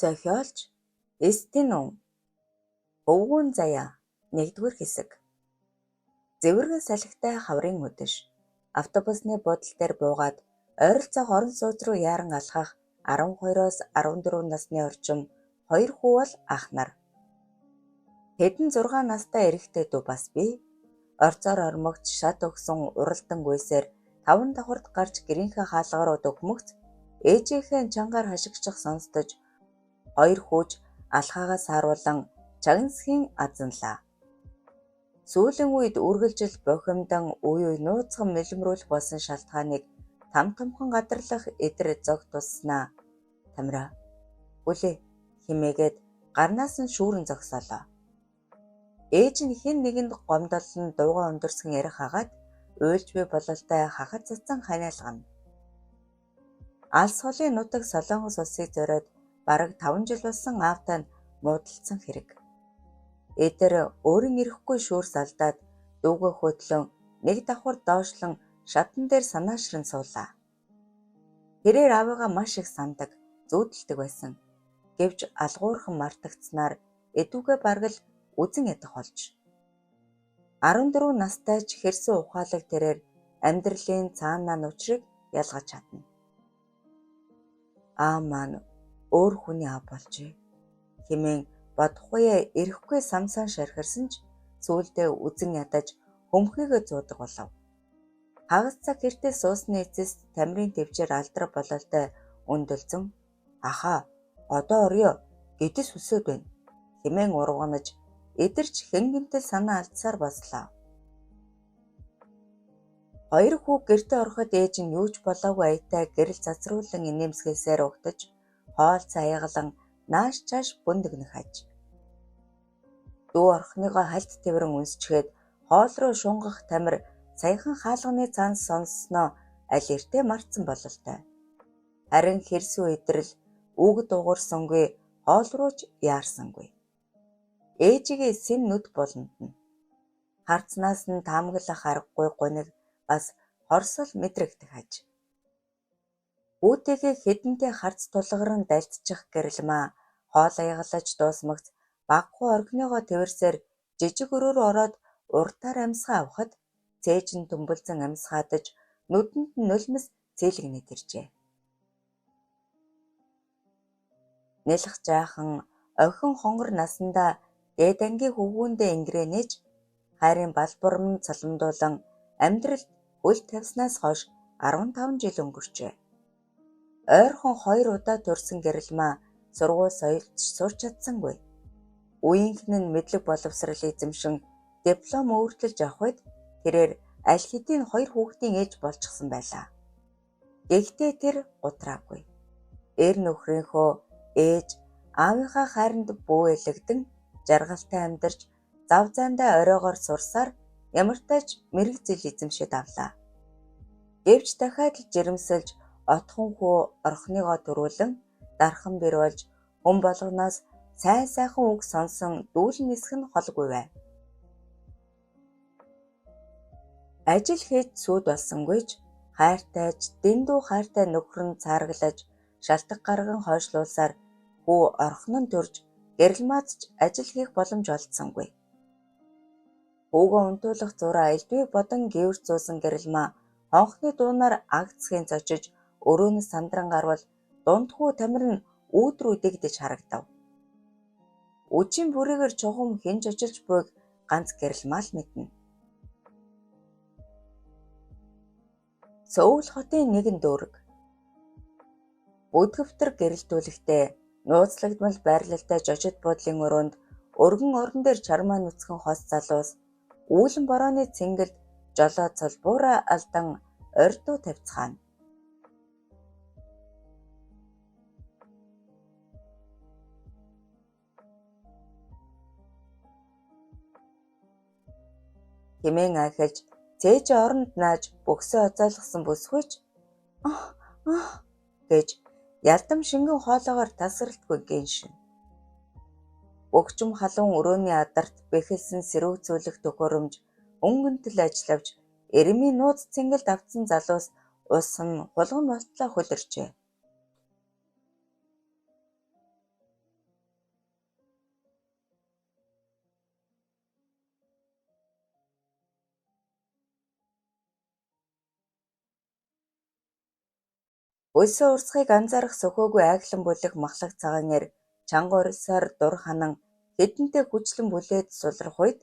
Зохиолч Стенун Өвгөн заяа 1-р хэсэг. Зэвэрхэн салхитай хаврын үдэш автобусны буудлын дээр буугаад ойролцоох орон сууц руу яаран алхах 12-оос 14 насны орчим 2 хүү бол ах нар. Хэдэн 6 настай эрэгтэй дүү бас бий. Орцоор ормогч шат өгсөн уралдан гүйсээр 5 давхарт гарч гэрийнхээ хаалгарууд өгмөгц ээжийнхээ чангаар хашигчих сонсдож 2 хүүж алхаагаас сааруулан чагнасхийн азанлаа. Сүүлийн үед үргэлжил бохимдан үе нууцхан мэлмрүүлэх болсон шалтгааныг тамхан гадарлах эдэр зог туснаа. Тамира хүлээ химээгээд гарнаас нь шүүрэн зогсоолоо. Ээж нь хэн нэгэнд гомдолн дуугаа өндөрсгөн ярих хагаад уйлж буй бололтой хахад цацсан ханиалгана. Алс холын нутаг Солонгос улсыг зориод бараг 5 жил болсон аавтай нь муудалцсан хэрэг. Эдэр өөрийн ирэхгүй шүүрс алдаад дүүгээ хөтлөн 1 давхар доошлон шатан дээр санаашран суулаа. Тэрээр аавыгаа маш их сандаг, зүүдэлдэг байсан. Гэвч алгуурхан мартагдсанаар эдүүгээ бараг л үзэн ядах болж. 14 настай ч хэрсэн ухаалаг тэрээр амьдралын цаанаа нүчрийг ялгаж чадна. Аа маань өөр хүний аав болжээ хэмээн бодохгүй ирэхгүй самсаан шархирсан ч сүүлдээ үзэн ядаж хөмхийгөө зуудаг болов. Хагас цаг гэртээ суусны эцэст тамирын төвчээр алдраг бололтой өндөлцөн ахаа одоо орё гэдэс хүсээд байна хэмээн урганаж эдэрч хэнгэнтэл санаа алдсаар бослоо. 2 хүү гэртээ ороход ээж нь юуч болоогүй аятай гэрэл цацруулан инээмсгээсээр угтаж хоол цаягалан нааш чааш бүндгнэх аж. Дүү орхныгоо хальт тэрэн үнсчгээд хоол руу шунгах тамир саяхан хаалганы цаанаас сонссноо аль эртээ мартсан бололтой. Харин хэрсүү идрэл үг дуурсангүй хоол руу ч яарсангүй. Ээжигээ сэм нүд болонд нь харцнаас нь таамаглах аргагүй гуниг бас хорсол мэдрэгдэх аж. Үүтэйгээ хэдэнтэй харц тулгаран дальтчих гэрэлмаа хоол аягалаж дуусмагц баггүй орхиныгоо тэрсээр жижиг өрөөр ороод уртаар амьсгаа авахад цээж нь төмбөлзөн амьсгаадаж нүдэнд нь нулимс цээлгэнэт иржээ. Нэлх жаахан охин хонгор насандаа дээд ангийн хөвгүүндээ ингрээнэж хайрын балбарм цаламдуулан амьдралд хөл тавьснаас хойш 15 жил өнгөрчээ. Ойрхон 2 удаа төрсөн гэрэлмаа сургууль соёлж сурч чадсангүй. Үеийнхэн нь мэдлэг боловсрал эзэмшин диплом өөрчилж авахд тэрээр аль хэдийн 2 хүүхдийн ээж болчихсон байлаа. Гэхдээ тэр гутраагүй. Эр нөхрийнхөө ээж аавынхаа хайранд бүүэлэгдэн жаргалтай амьдарч зав зайндаа оройгоор сурсаар ямартайч мэрэг зэл эзэмшээд авлаа. Гэвч дахиад л жирэмсэлж отхон хүү орхиныгоо төрүүлэн дархан бэр болж хүн болгоноос сайхан үг сонсон дүүлэн нисэх нь холгүй бай. Ажил хийж сүйд болсонгүйч хайртайч дэндүү хайртай нөхөр нь цааргалаж шалтак гарган хойшлуулсаар хүү орхон нь төрж гэрэлмаац ч ажил хийх боломж олдсонгүй. Хүүгөө унтуулах зураа элдвээ бодон гэрч зуусан гэрэлмаа хонхны дуунаар агцхийн зочиж өрөөнөс сандран гарвал дундхүү тамир нь үүдэр үдэгдэж харагдав. Үчийн бүрийгээр чухам хинж очилж буйг ганц гэрэлмаа л мэднэ. Сөүл хотын нэгэн дүүрэг. Бүдгэвтэр гэрэлтүүлэхдээ нууцлагдмал байрлалтай жожид буудлын өрөөнд өргөн орон дээр чармаа нүцгэн хос залуус үүлэн борооны цэнгэлд жолоо цолбуураа алдан ордуу тавьцгаана. Хэмээн ахилж цээж оронд нааж бөксөө оцоолгосон бүсгүйч гэж ялдам шингэн хоолоогоор тасралтгүй гэншин. Бөгчм халуун өрөөний адарт бэхэлсэн сэрүүцүүлэх төхөөрөмж өнгөнтөл ажиллавч эрмийн нууц цэнгэлд автсан залуус ус нь хулган болтлоо хөлөрчээ. Өсөө урсгыг анзаарах сөхөөгүй айглан бүлэг махлаг цагаан эр чанга орилсоор дур ханан хэдэнтэй хүчлэн бүлээд сулрах үед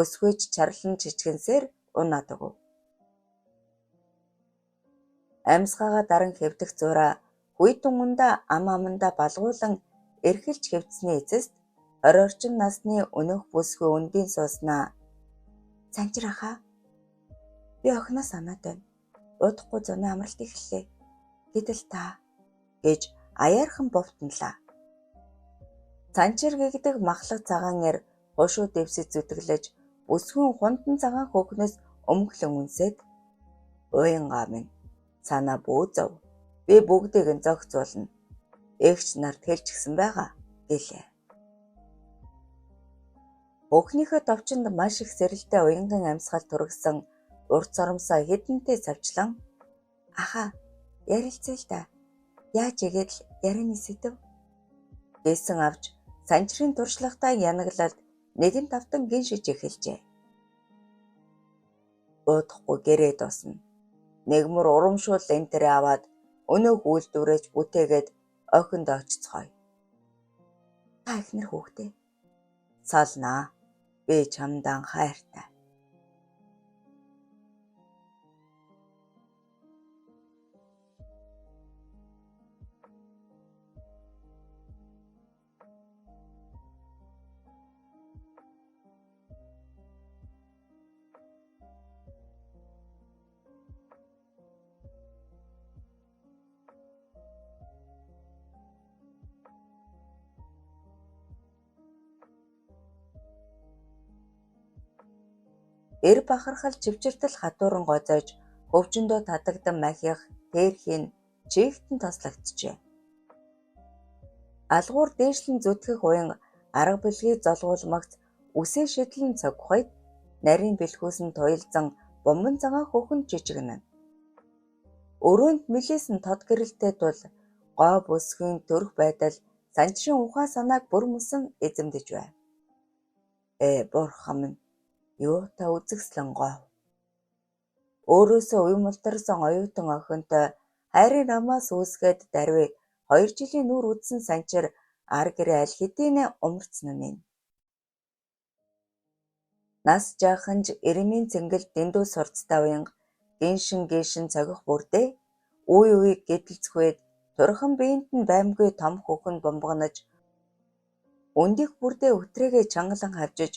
өсгөөж чарлан чичгэнсээр унаад өгөв. Амьсгаагаа даран хэвдэх зураа хүйтэн ундаа ам амандаа балгуулан эрхэлж хэвдсэний эцэст оройрчин насны өнөөх бүсгүй өндийн сууснаа "Санчир ахаа, би охиноо санаад байна. Удахгүй зуны амралт эхэллээ. Гэтэл та" гэж аяархан бовтнолаа. Санчир гэгдэх махлаг цагаан эр хушуу дэвсэж зүтгэлэж бүсгүйн хундан цагаан хөөхнөөс өмглөн үнсээд "Уянгаа минь, санаа бүүзав. Би бүгдийг нь зохицуулна. Эгч нарт хэлчихсэн байгаа" гэлээ. Өхнийхөө товчонд маш их сэрэлтэй уянган амьсгал түргсэн урт соромсоо хэдэнтэй цавчлан "Ахаа, ярилцъя л да. Яаж игээд л ярианы сэдэв" гэсэн авч санчрын туршлагатай янаглалд нэгэн тавтан гиншиж эхэлжээ. Удахгүй гэрээ дусна. Нэгмөр урамшуул энтерээ аваад өнөөх үйлдвэрэж бүтээгээд охинд очицгоё. Та ихнэр хүүхдээ. Салнаа. Би чамдан хайртай. Эр бахархал чивчиртэл хатууран гозойж хөвчөндөө татагдан махих тэрхийн чигтэн тослогдчихэ. Алгуур дээшлэн зүтгэх уян арга билгийг золгуулмагц үсээ шидлэн цогхойд нарийн бэлхүүс нь туйлзан бомбон цагаан хөхөн жижигнэ. Өрөөнд мэлээсэн тод гэрэлтэй тул гоо бүсгийн төрх байдал санчрын ухаан санааг бүр мөсөн эзэмдэж байв. Бурхан минь, юутай үзэгслэн гоо. Өөрөөсөө уймалдарсан оюутан охинтой хайрын намаас үүсгээд даруй 2 жилийн нүр үдсэн санчир ар гэрээ аль хэдийнэ умарцсан минь. Нас жааханж эрмийн цэнгэл дэндүү сурцтай уянга гиншин цогих бүрдээ үе гэдэлцхвээд турхан биенд нь баймгүй том хөхөн бомбогнож өндих бүрдээ өтрээгээ чангалан хавжиж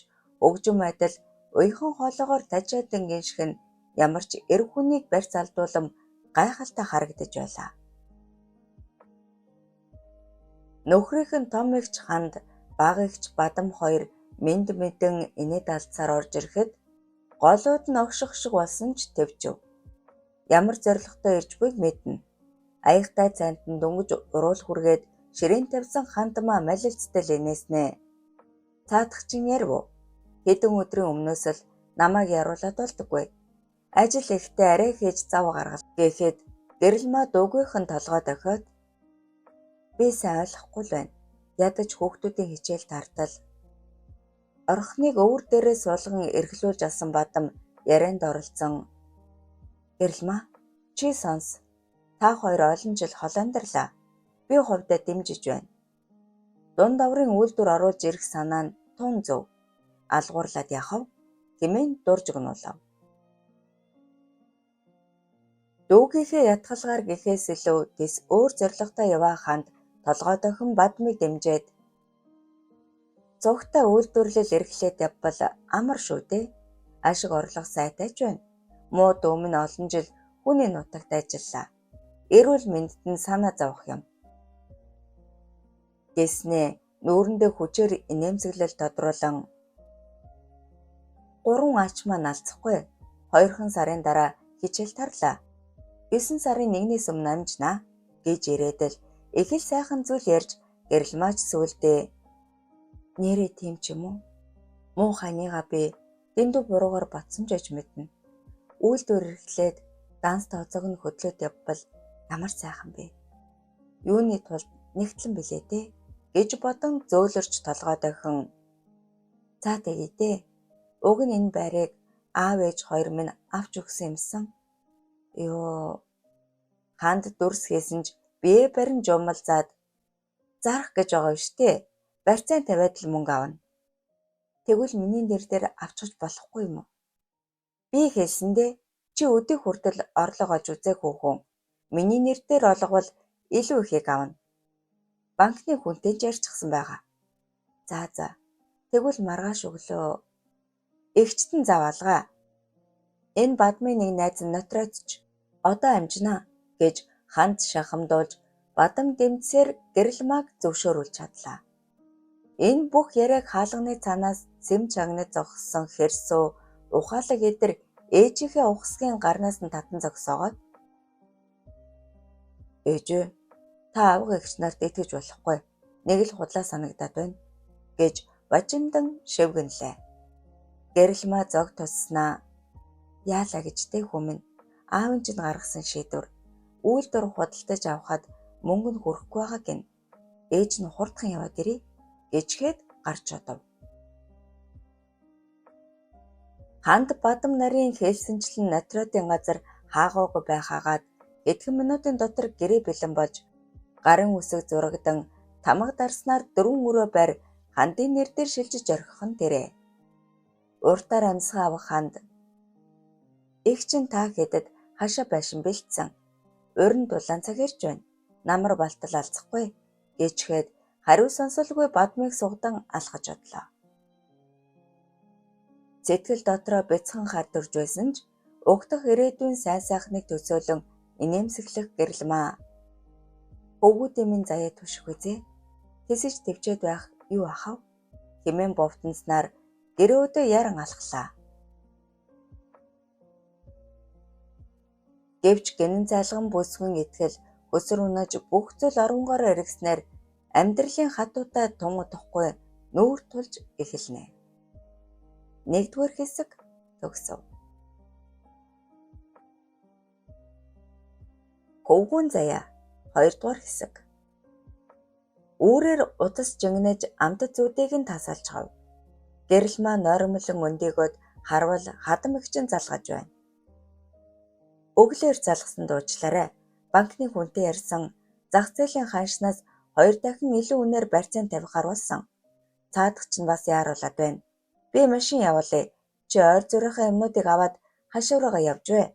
өгжим адил уйхан хоолоогоор тажиадан гинших нь ямар ч эр хүнийг барьц алдуулам гайхалтай харагдаж байлаа. Нөхрийнх нь том эгч ханд бага эгч бадам хоёр мэд мэдэн инээд алдсаар орж ирэхэд голууд нь огших шиг болсон ч төвчв. Ямар зоригтой ирж буйг мэднэ. Аягтай цантан дөнгөж уруул хүргээд ширээн тавьсан хандмаа малилцтэл инээснэ. Цаадах чинь ярив уу? Хэдэн өдрийн өмнөөс л намайг яруулаад болдоггүй. Ажил ихтэй арай хийж зав гаргал гэхэд гэрэл маа дуугийнхэн толгой дохиод би сайн ойлгохгүй л байна. Ядаж хүүхдүүдийн хичээл тартал. Орхныг өвөр дээрээ суулган эргэлүүлж асан бадам ярианд оролцсон. Гэрэл маа, чи сонс. Та хоёр олон жил хол амьдралаа. Би хувьдаа дэмжиж байна. Дунд аврын үйлдвэр оруулж ирэх санаа нь тун зөв. Алгуурлаад яхав хэмээн дурж өгнүүлв. Дүүгийнхээ ятгалгаар гэхээс илүү тэс өөр зоригтой яваа ханд толгой дохин бадмыг дэмжээд цугтаа үйлдвэрлэл эрхлээд явбал амар шүү дээ. Ашиг орлого сайтай ч байна. Муу дөөм нь олон жил хүний нутагт ажиллаа. Эрүүл мэндэд нь санаа зовох юм. Гэснээ нүүрэндээ хүчээр инээмсэглэл тодруулан 3 ач маань алцахгүй. 2 сарын дараа хичээл тарлаа. 9 сарын 1-ээс өмнө амжнаа гэж ирээдэл их л сайхан зүйл ярьж гэрэл маач сүулдэ. Нэрээ тийм ч юм уу? Муу ханыгаа би дэндүү буруугаар батсан ч гэж мэднэ. Үйлдвэр эрхлээд данс тооцоог нь хөдлөөд явбал ямар сайхан бэ? Юуны тулд нэгтлэн билээ дээ гэж бодон зөөлөрч толгой дохин. За тэгье дээ. Уг нь энэ байрыг аав ээж хоёр минь авч өгсөн юмсан. Ёо. Ханд дүрс хийсэн ч бие барин жумалзаад зарах гэж байгаа биш үү? Барьцаан тавиад л мөнгө авна. Тэгвэл миний нэр дээр авчиж болохгүй юм уу? Би хэлсэндээ чи өдийг хүртэл орлого олж үзээгүй хүн. Миний нэр дээр олговол илүү ихийг авна. Банкны хүнтэй ч ярьчихсан байгаа. За. Тэгвэл маргааш өглөө эгчтэн заваалгаа. Энэ бадмын нэг найз нь нотрооцч одоо амжинаа гэж ханд шахамдуулж бадам дэмцээр гэрэлмаг зөвшөөрүүлж чадлаа. Энэ бүх яриаг хаалганы цаанаас сэм чагнаж зогссон хэрсүү ухаалаг эдэр ээжийнхээ ухсгийн гарнаас нь татан зогсоогоод ээжээ та авга эгч нарт итгэж болохгүй. Нэг л худлаа санагдаад байна гэж бажимдан шивгэнлээ. Гэрэлмаа зог тусснаа яалаа гэжтэй хүмүн аавын чинь гаргасан шийдвэр үйлдвэр худалдаж авахад мөнгө нь хүрэхгүй байгаа гин. Ээж нь хурдхан яваад ирээ гэжгээд гарч одов. Ханд бадам нарын хэлсэнчлэн нотродын газар хаагаагүй байхаагаад эдхэн минутын дотор гэрээ бэлэн болж гарын үсэг зурагдан тамга дарснаар 4 өрөө байр хандын нэр дээр шилжиж орхих нь тэрэ. Уртаар амьсгаа авах ханд эгчин та хэдэд хашаа байшин бэлдсэн. Урин дулаан цаг ирж байна. Намар балтал алцахгүй гэжгээд хариу сонсолгүй бадмыг сугдан алхаж одлоо. Сэтгэл дотроо бяцхан хардурж байсан ч угтах ирээдүйн сайн сайхныг төсөөлөн инээмсэглэх гэрэлмаа. Өвгүүдийн минь заяа түших үзээ. Тэсэж төвчээд байх юу ахав? Хэмээн бовтонснаар гэрөөдөө яран алхлаа. Гэвч гинэн зайлган бүсгүн итгэл өсөр унаж бүх зүйл оронгоор эргэснээр амьдралын хатуутай тун утахгүй нүүр тулж эхэлнэ. 1-р хэсэг төгсөв. Хөвгүүн заяа 2-р хэсэг. Үүрээр утас жигнэж амтд зүудийг нь тасалж хав. Гэрэлмаа нойрмолон өндийгөөд харвал хадам эгчин залгаж байна. Өглөөр залгасан дуучлаарай. Банкны хүнтэй ярьсан зах зээлийн ханшнаас 2 дахин илүү үнээр барьцаан тавихаар болсон. Цаадах чинь бас яаруулад байна. Би машин явуулъя. Чи ойр зүрийнхээ юмнуудыг аваад хашуураагаа явж бай.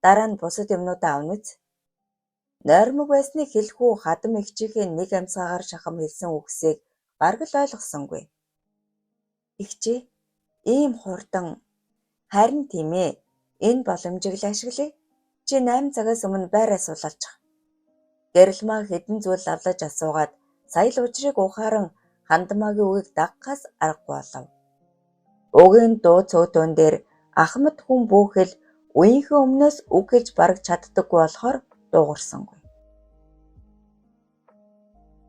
Дараа нь бусад юмнуудаа авна үз. Нойрмог байсныг хэлэхүү хадам эгчийнхээ нэг амьсгаагаар шахам хэлсэн үгсийг бараг л ойлгосонгүй. Игчээ ийм хурдан харин тийм ээ. Энэ боломжийг л ашиглая. Чи 8 цагаас өмнө байраа суулалчих. Гэрэлмаа хэдэн зүйл авлаж асуугаад сая л учрыг ухааран хандмаагийн үгийг дагахаас аргагүй болов. Угийн дуу цөөнтөн дээр ахмад хүн бүхэл үеийнхээ өмнөөс үг хэлж бараг чаддаггүй болохоор дуугарсангүй.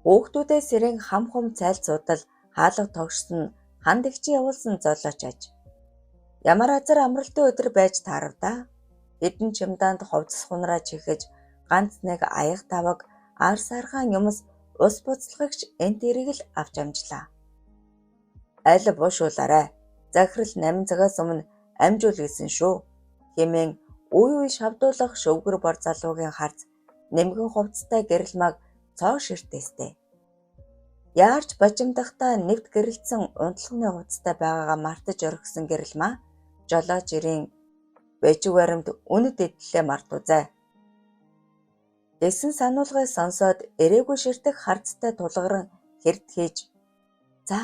Хүүхдүүдээ сэрэн хам хум цайлцуудал хаалга тогшсон ханд эгчийн явуулсан золооч аж. Ямар азар амралтын өдөр байж таарав да. Хэдэн чемдаанд ховцос хунраа чихэж ганц нэг аяг таваг ар сархан юмс ус буцалгагч энт эрийг л авч амжлаа. Аль бушуулаарай. Захирал 8 цагаас өмнө амжуул гэсэн шүү. Хэмээн үе шавдуулах шөвгөр бор залуугийн харц нэмгэн хувцастай гэрэлмаг цоо ширтээстэй. Яарч бажимдахтаа нэвт гэрэлтсэн унтлагны хувцастай байгаагаа мартаж орхисон гэрэлмаа жолооч ирийн бэжиг баримт үнэт эдлээ мартуузай. Дэсэн сануулгыг сонсоод эрээгүй ширтэх харцтай тулгаран хэрд хийж за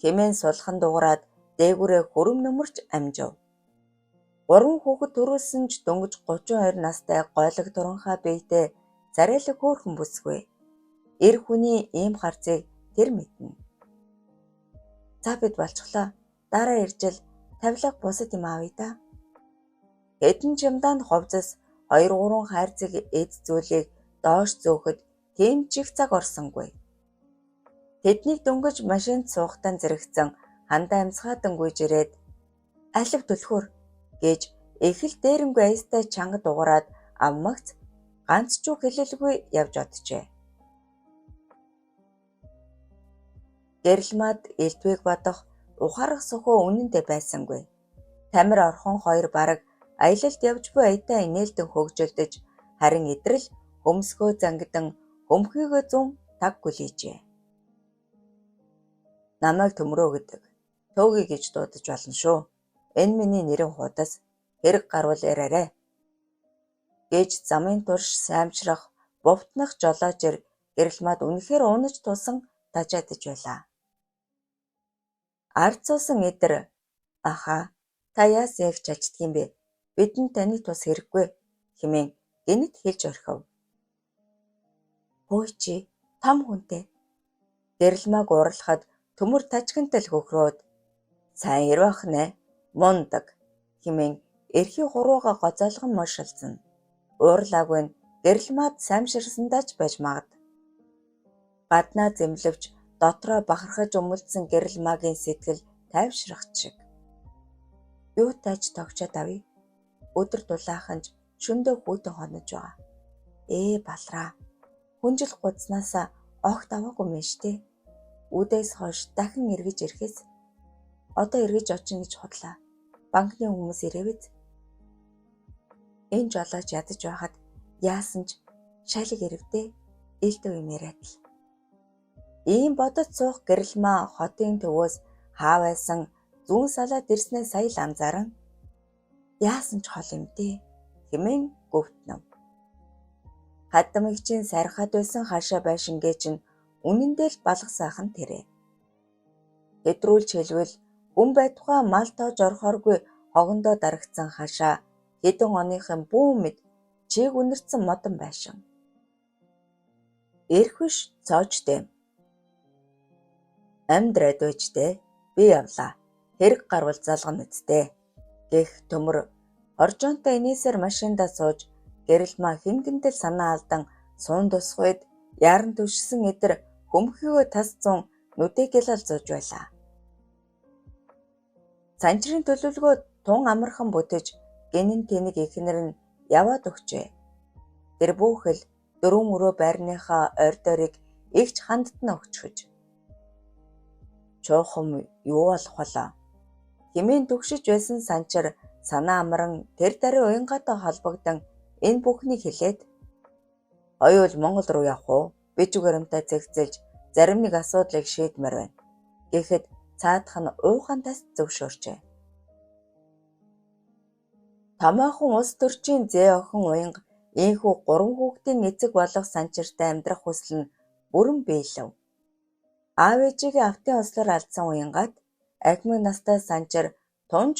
хэмээн сулхан дуурайд дээгүүрээ хөрөм нөмөрч амжив. 3 хүүхэд төрүүлсэн ч дөнгөж 32 настай гойлог туранхай биетэй царайлаг хөөрхөн бүсгүй. Эр хүний ийм харцыг тэр мэднэ. За бид болчихлоо. Дараа иржэл тавилга бусад юм аавъя да. Хэдэн чимдаанд хувцас 2-3 хайрцаг эд зүйлийг доош зөөхөд тийм чих цаг орсонгүй. Тэднийг дөнгөж машинд суухтан зэрэгцэн хандаа амьсгаатан гүйж ирээд алив түлхүүр гэж эхэл дээрэнгүй аястай чанга дугаараад авмагц ганц ч үг хэлэлгүй явж оджээ. Гэрэлмаад элдвийг бодох ухаарах сөхөө үнэндээ байсангүй. Тамир орхон хоёр бараг аялалд явж буй аятаа инээлдэн хөгжөлдөж Харин идрэл хөмсгөө зангидан хөмхийгөө зүүн таг гүлээжээ. Намайг төмрөө гэдэг. Төөгүй гэж дуудаж болно шүү. Энэ миний нэрийн хуудас. Хэрэг гарвал яраарай. Гэж замын турш саймжрах, бовтнах жолоожэр гэрэлмад үнэхээр унаж тусан тажаадж байлаа. Ард суусан эдэр "Аха, та яасан яг чалчдгийм бэ? Бидэнд таны тус хэрэггүй" хэмээн гэнэт хэлж орхив. Хөөе чи том хүнтэй. Гэрэлмаг уурлахад төмөр тажигнтал хөхрөөд "Сайн ирвэх нэ, мундаг" хэмээн эрхий хурууга гоцоолгон мошилсон. Уурлаагүй нь гэрэлмад саймширсандаа ч байж магад. Гаднаа зэмлэвч дотроо бахархаж өмөлдсөн гэрэлмагийн сэтгэл тайвшрах шиг. Юутайч тогчоод авъя. Өдөр дулаахан ч шөндөө хүйтэн хонож байгаа. Балраа. Хүнжил гудснаасаа огт аваагүй мэн штэ. Үдээс хойш дахин эргэж ирэхээс одоо эргэж очно гэж худлаа. Банкны хүмүүс ирээвэз. Энэ жолооч ядаж байхад яасан ч шалиг ирэвдээ. Ээлтэй юм яриад л. Ийм бодож суух гэрэлмаа хотын төвөөс хаа байсан зүүн салаад ирснээ сая л анзааран яасан ч хол юм дээ хэмээн гөвтнөв. Хадамигчийн сархад байсан хашаа байшингээ чинь үнэндээ л балгасаах нь тэрэ. Хэдрүүлж хэлвэл хүн байтугай мал тоож орохооргүй хогондоо дарагдсан хашаа хэдэн оныхын бүүн мэд чийг үнэрсэн модон байшин. Ирхвш цоочтэй. Амьдраад байжтэй. Би явлаа. Хэрэг гарвал залгана үсттэй. Гэх төмөр оржоонтой инээсээр машиндаа сууж гэрэлмаа хингэнтэл санаа алдан суун тусахуйд яран түшсэн эдэр хөмхийгөө тас зун нүдэ гялал зууж байлаа. Санчрын төлөвлөгөө тун амархан бүтэж гинэн тэнэг ихнэр нь яваад өгчээ. Тэр бүхэл 4 өрөө байрныхаа ойрдоорыг игч хандд нь өгчхөж. Чуухан юу болох болоо? Хэмээн төгшөж байсан санчир санаа амран тэр даруй уянгаатай холбогдсон энэ бүхнийг хэлээд "Хоёул Монгол руу явах уу? Бичүгэримтэй зэгцэлж зарим нэг асуудлыг шийдмээр байна" гэхэд цаадах нь уухантаас зөвшөөрчээ. Томоохон улс төрчийн зээ охин уянга ийхүү 3 хүүхдийн эцэг болох санчиртай амьдрах хүсэл нь бүрэн биелэв. Аав ээжигээ автын ослоор алдсан уянгаад ахимаг настай санчир тунж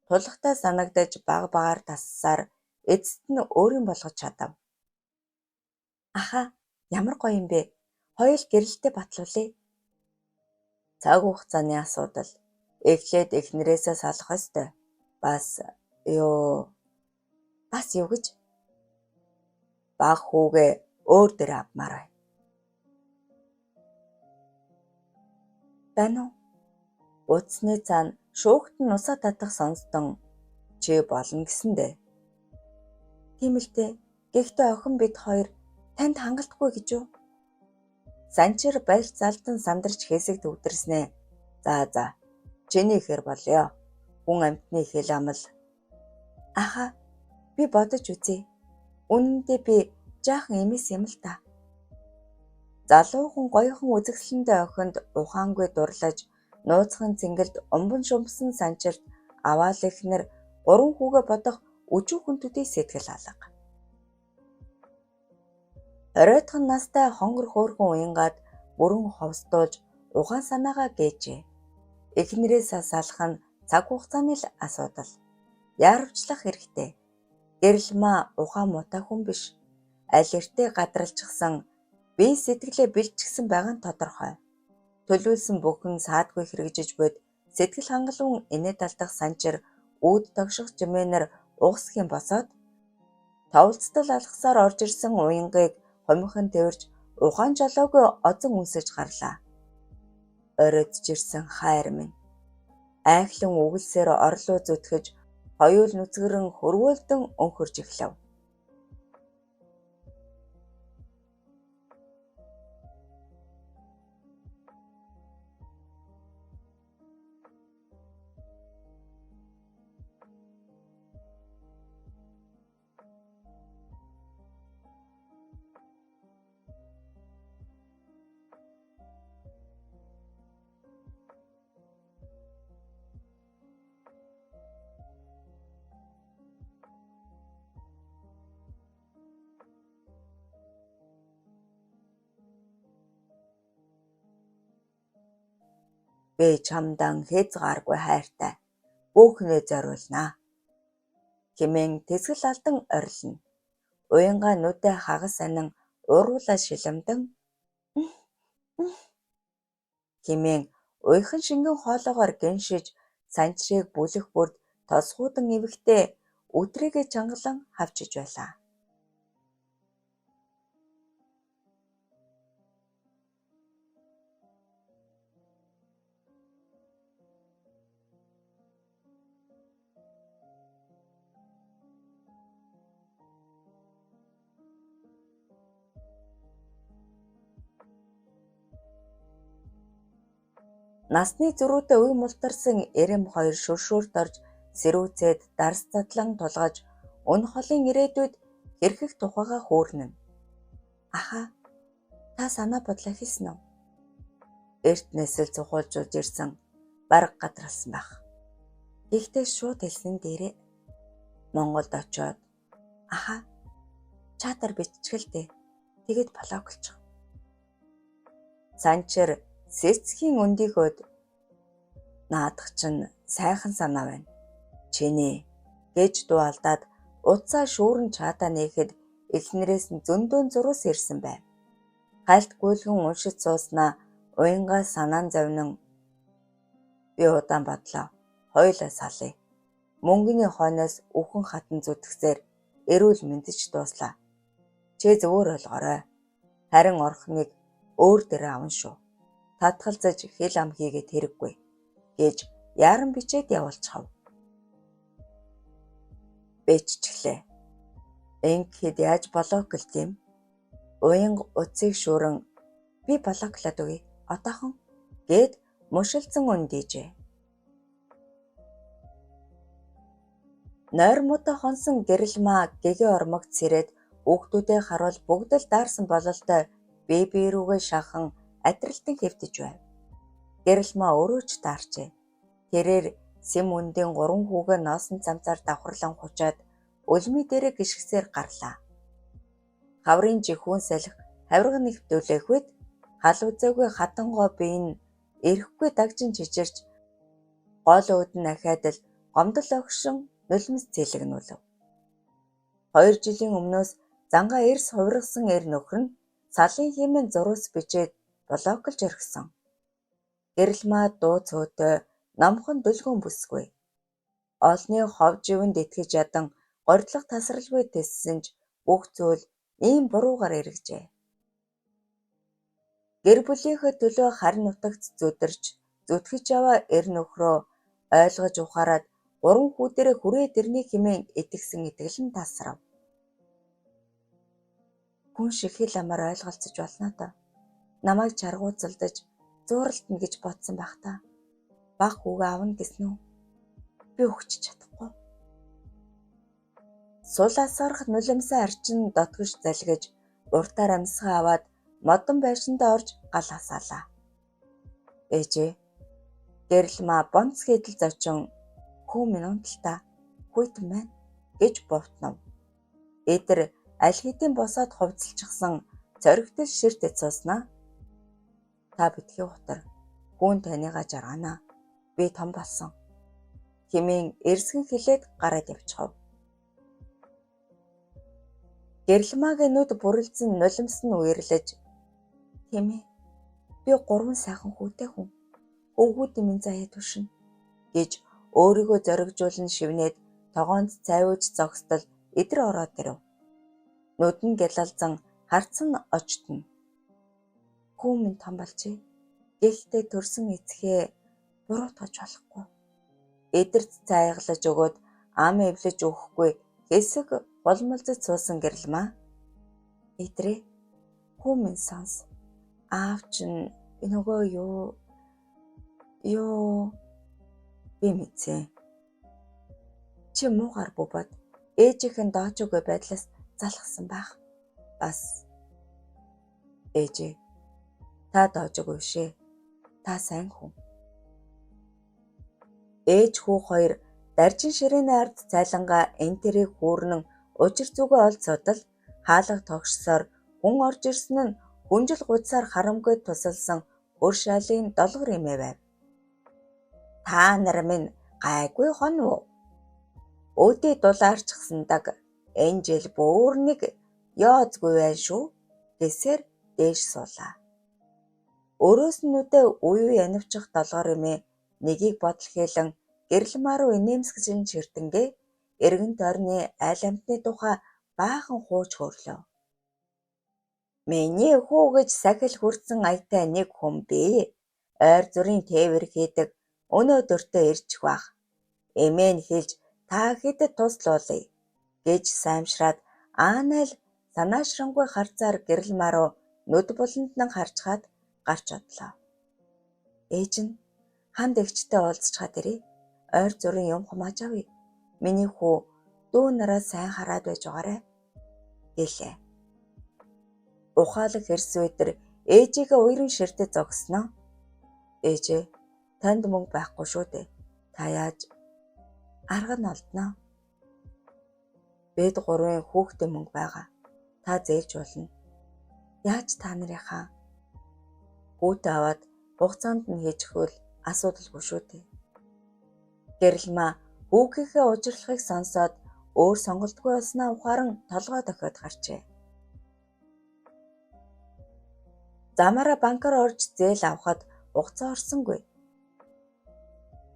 тулахтай санагдаж бага багаар тассаар эцэст нь өөрийн болгож чадав. "Аха, ямар гоё юм бэ? Хоёул гэрэлтэй батлуулъя." Цаг хугацааны асуудал. Эхлээд эхнэрээсээ салах ёстой. Бас юу гэж? Баг хүүгээ өөр дээр авмаар бай. Байна уу? Утасны цаана шүүхт нь усаа татах сонсдон чи болно гэсэндээ. Тийм л дээ. Гэхдээ охин бид хоёр танд хангалтгүй гэж юу? Санчир барьж залдан сандарч хэсэг төвдөрснээ. За. Чиний ихэр болё. Хүн амьтны хэл амал. Аха, би бодож үзье. Үнэндээ би жаахан эмээс юм л та. Залуухан гоёхан үзэсгэлэнтэй охинд ухаангүй дурлаж нууцхан цэнгэлд умбан шумбсан санчирт аваал эхнэр 3 хүүгээ бодох өчүүхэн төдий сэтгэл алга. Оройтхон настай хонгор хөөрхөн уянгаад бүрэн ховсдуулж ухаан санаагаа гээжээ. Эхнэрээс салах нь цаг хугацааны л асуудал. Яарвчлах хэрэгтэй. Гэрэлмаа ухаан муутай хүн биш. Аль эртээ гадралчихсан бие сэтгэлээ бэлчгсэн байгаа нь тодорхой. Төлөвлөсөн бүхэн саадгүй хэрэгжиж буйд сэтгэл хангалуун инээд алдах санчир үүд тогших жимээнэр угсхийн босоод товлцдол алхасаар орж ирсэн уянгыг хомихон тэрж ухаан жолоогүй озон үнсэж гарлаа. Оройдж ирсэн хайр минь. Айхлан үгэлсээр орлоо зүтгэж хоёул нүцгэрэн хөрвөөлдөн өнхөрж эхлэв. Би чамдан хязгааргүй хайртай. Бүхнээ зориулнаа. Хэмээн тэсгэл алдан орилно. Уянгаа нүдэ хагас анин уруулаа шилэмдэн хэмээн уйхан шингэн хоолоогоор гиншиж санчрыг бүлэх бүрд тосгуудан ивэхдээ өдрийгээ чангалан хавчиж байлаа. Насны зөрүүтэй үе мултарсан эрэм хоёр шүршүүрт орж сэрүүцээд дарс задлан тулгаж өнө холын ирээдүйд хэрхэх тухайгаа хөөрнөн. Аха, та санаа бодлоо хэлсэн үү? Эрт нэсэл цухуулжулж ирсэн бараг гадралсан байх. Гэхдээ шууд хэлсэн дээрээ Монголд очиод аха чатар биччихэлтэй. Тэгэд блоклчих. Санчир сэцгийн өндийгөөд наадах чинь сайхан санаа байна. Чиний гэж дуалдаад уцаа шүүрэн чатаа нээхэд эхнэрээс нь зөндөн зурус ирсэн байв. Хальт гүйлгэн уншиж сууснаа уянгаа санаан завнан би удаан бодлоо. Хоёулаа салъя. Мөнгөний хойноос үхэн хатан зүтгэсээр эрүүл мэндэж дууслаа. Чи зөвөр ойлгоорой. Харин орхныг өөр дээрээ авна шүү. Татгалзаж хэл ам хийгээд хэрэггүй гэж яран бичээд явуулчихав. Бэжчихлээ. Ингээд яаж блоклд юм? Уянга уцыг шүүрэн би блоклаад өгье. Одоохон гэд мушилсан өндийжээ. Нойр муутай хонсон гэрэлмаа гэгээ ормогт сэрээд хүүхдүүдээ харуул бүгд л даарсан бололтой беби рүүгээ шахан атралтан хэвтэж байв. Гэрэлмаа өөрөө ч даарчээ. Тэрээр сэм үндийн 3 хүүгээ носон цамцаар давхарлан хучаад өлмий дээрээ гიშгсээр гарлаа. Хаврын жихүүн салхи хавирга нэвтүүлэх үед хал үзээгүй хатангой бие нь эрэхгүй дагжин чичирч гол өөдөн ахаад л гомдол огшин нулимс цэлэгнүүлв. 2 жилийн өмнөөс зангаа эрс хувиргасан эр нөхөр нь салын хэмээн зурус бичээд блоклж орхисон. Гэрэлмаа дуу цөөтэй номхон дөлгөөн бүсгүй. Олны хов живэнд итгэж ядан гордлох тасралгүй тессэн ч бүх зүйл ийм буруугаар эргэжээ. Гэр бүлийнхээ төлөө харин нутагт зүдэрч зүтгэж яваа эр нөхрөө ойлгож ухаарад 3 хүүдэрээ хүрээ дэрний хэмээн итгэсэн итгэлэн тасрав. Хүн шиг хэл амаар ойлголцож болно доо. Намайг чаргууцалдаж зууралтна гэж бодсон байх та. Баг хүүгээ авна гэсэн үү? Би өгч чадахгүй. Сул асгарах нулимсан арчин дотгош залгиж уртаар амьсгаа аваад модон байшиндаа орж гал хасаалаа. Ээжээ, гэрэлмаа бонц хийдэл зочин хүү минь унталтаа хүйтэн байна гэж бовтнов. Эдэр аль хэдийн босоод хувцалчихсан цоригтэл ширтэд сууснаа. Та битгий утар хүүн таныгаа жарганаа. Би том болсон. Хэмээн эрсгэн хэлээд гараад явчихав. Гэрэлмаагийн нүд бүрэлдсэн нулимс нь үерлэж "Хэмээ. Би 3 сайхан хүүтэй хүн. Өвгүүдийн минь заяа түшин" гэж өөрийгөө зоригжуулан шивнээд тогоонд цайвууж зогсдол эдэр ороод ирэв. Нүд нь гялалзан харцсан очтно. Хүү минь том болжээ. Гэхдээ төрсөн эцгээ буруутгаж болохгүй. Эдэрт цайглаж өгөөд ам эвлэж өгөхгүй хэсэг болмолзож суусан гэрэлмаа. Эдрээ, хүү минь сонс. Аав чинь нөгөө юу би мэдсэн. Чи муугар бубад ээжийнхэн доожоогүй байдлаас залхсан байх. Бас ээжээ, та доожоогүй шээ. Та сайн хүн. Ээж хүү хоёр даржин ширээний ард цайлангаа энтерийг хүүрнэн учир зүгээ олцоодол хаалга тогшсоор хүн орж ирсэн нь хүнжил гудсаар харамгүй тусалсан хөр шалын долгор эмээ байв. Та нар минь гайгүй хон уу? Өдий дулаарчсандаг энэ жил бүр нэг яозгүй байна шүү гэсээр дээш суулаа. Өрөөснүүдээ уян янавчих долгоор эмээ нэгийг бодлохийлан гэрэлмаа руу инээмсэжин ширтэнгээ эргэн тойрны аль амтны тухай баахан хууч хөрлөө. Миний хүү гэж сахил хүрсэн аятай нэг хүн бий. Ойр зүрийн тээвэр хийдэг өнөөдөртөө ирчих бах. Эмээ нь хэлж та хэдэд туслуулъя гэж саймшраад Аанал санаашрамгүй харцаар гэрэлмаа руу нүд буланднан харчхаад гарч одлоо. Ээж нь ханд эгчтэй уулзчихад ирээ. Ойр зүрийн юм хумааж авъя. Миний хүү дүү нараа сайн хараад байж байгаарай гэлээ. Ухаалаг хэрс өдөр ээжигээ уйран ширтэ зогсноо. Ээжээ, танд мөнгө байхгүй шүү дээ. Та яаж? Арга нь олдноо. Бид гурвын хүүхдээ мөнгө байгаа. Та зээлж болно. Яаж та нарынхаа? Хүүтэ аваад хугацаанд нь хийж өгвөл асуудалгүй шүү дээ. Гэрэлмаа хүүгийнхээ ужирлахыг сонсоод өөр сонголтгүй болсноо ухаан толгой дохиод гарчээ. Замаараа банкар орж зээл авахад хугацаа орсонгүй.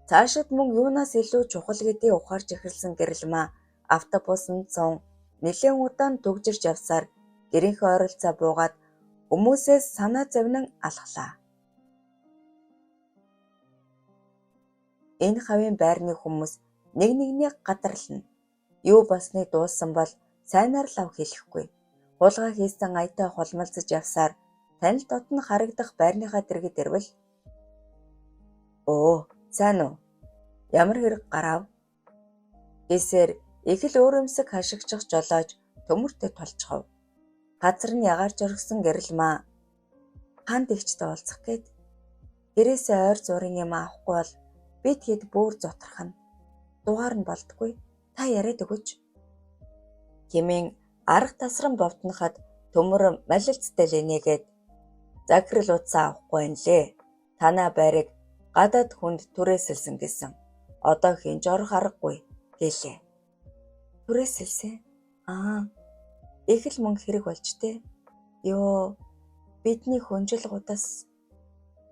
Цаашид мөнгө юунаас илүү чухал гэдгийг ухаарч эхэлсэн гэрэлмаа автобусанд сун нэлээд удаан түгжирч явсаар гэрийнхээ ойролцоо буугаад хүмүүсээс санаа зовнин алхлаа. Энэ хавийн байрны хүмүүс нэг нэгнийг гадарлана. Юу болсныг дууссан бол сайнаар лав хэлэхгүй. Хулгай хийсэн аятай холмолцож явсаар танил дотн харагдах байрныхаа дэргэд ирвэл "Оо, сайн уу? Ямар хэрэг гарав?" гэсээр их л өөрөмсөг хашигчих жолоож төмөртөө толчхов. Газар нь ягаар жоргсон гэрэлмаа ханд эгчтэй уулзах гээд гэрээсээ ойр зургийн юм авахгүй бол бид хэд бүр зоторхно. Дугаар нь болдгүй. Та яриад өгөөч. Хэмээн арга тасран бовтноход төмөр малилцтай лэнийгээд "Захирал утсаа авахгүй юм лээ. Танаа байрыг гадаад хүнд түрээсэлсэн гэсэн. Одоо хинж орох аргагүй" гэлээ. Түрээсэлсэн? Их л мөнгө хэрэг болж тээ. Ёо, бидний хүнжилгуудаас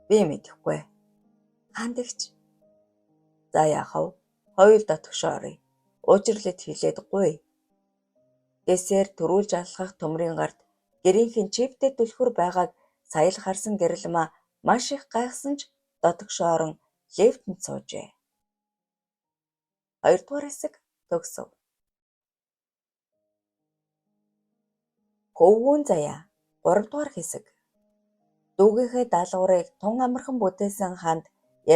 би мэдэхгүй. Хандагч. За яахав? Хоёул дотгошоо оръё. Уужирлыг хилээд гуй. Гэсээр төрүүлж алхах төмрийн гарт гэрийнхэн чиптэд түлхүр байгааг сая л харсан гэрэлмаа маш их гайхсан ч дотгошоо орон лифтэнд суужээ. 2 дугаар хэсэг төгсөв. Хөвгүүн заяа 3 дугаар хэсэг. Дүүгийнхээ даалгаврыг тун амархан бүтээсэн ханд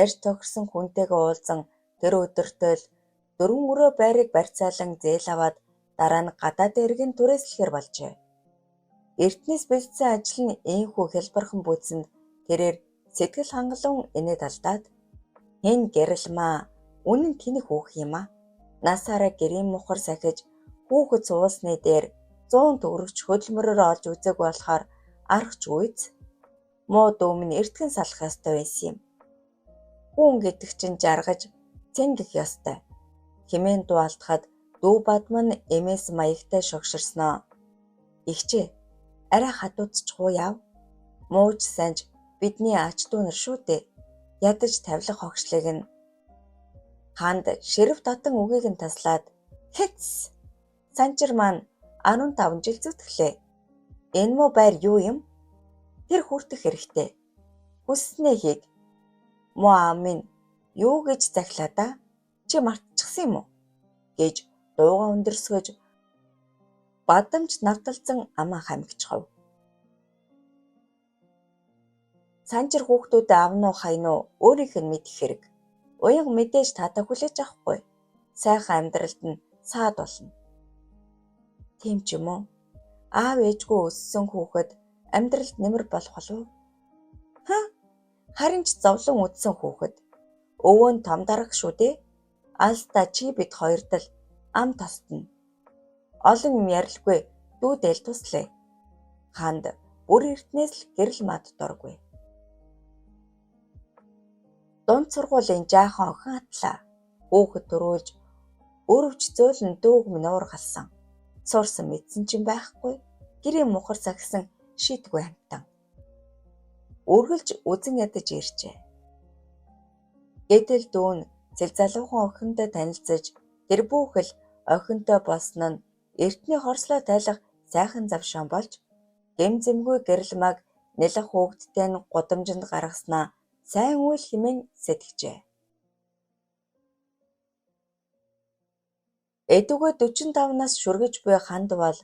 ярьж тохирсон хүнтэйгээ уулзан тэр өдөртөө л 4 өрөө байрыг барьцаалан зээл аваад дараа нь гадаад эргэн түрээслэхэр болжээ. Эртнээс бэлдсэн ажил нь ийхүү хялбархан бүтсэнд тэрээр сэтгэл хангалуун инээд алдаад "Энэ гэрэлмаа үнэн тэнэг хүүх юм аа. Насаараа гэрийн мухар сахиж хүүхэд суусны дээр 100 төгрөгч хөдөлмөрөөр олж үзэг болохоор аргач үйц. Муу дүү минь эртгэн салах ёстой байсан юм. Хүн гэдэг чинь жаргаж цэнгэх ёстой" хэмээн дуу алдахад дүү бадман эмээс маягтай шогширсноо. "Игчээ, арай хадуудчихгүй яав. Мууч санж бидний ач дүү нар шүү дээ. Ядаж тавилах хогшлыг нь" ханд ширв татан үгийг нь таслаад "Хэц! Санчир маань 15 жил зүтгэлээ. Энэ муу байр юу юм? Тэр хүртэх хэрэгтэй. Хүсснээ хийг. Муу аав минь юу гэж захилаа да? Чи мартчихсан юм уу?" гэж дууга өндөрсгөж бадамж навталцсан амаа хамигчхав. Санчир хүүхдүүдээ авнуу хайнуу өөрийнх нь мэдэх хэрэг. Уян мэдээж таатай хүлээж авахгүй. Сайхан амьдралд нь саад болно. Тийм ч юм уу? Аав ээжгүй өссөн хүүхэд амьдралд нэмэр болох болов? Харин ч зовлон үдсэн хүүхэд. Өвөө нь том дарга шүү дээ. Алстаа чи бид хоёрт л ам тостно. Олон юм ярилгүй дүүдэл туслая. Ханд бүр эртнээс л гэрэл мад дургүй. Дунд сургуулийн жаахан охин атлаа. Хүүхэд төрүүлж өрөвч зөөлөн дүүг минь уургалсан. Сурсан мэдсэн чинь байхгүй. Гэрийн мухар сагсан шийдгүй амтан. Үргэлж үзэн ядаж иржээ. Гэтэл дүүн цэл залуухан охинтой танилцаж тэр бүхэл охинтой болсон нь эртний хорслоо тайлах сайхан завшаан болж гэмзэмгүй гэрэлмаг нэлэх хүүхдтэй нь гудамжинд гаргаснаа сайн үйл хэмээн сэтгэжээ. Эдүгээ 45 нас шүргэж буй ханд бол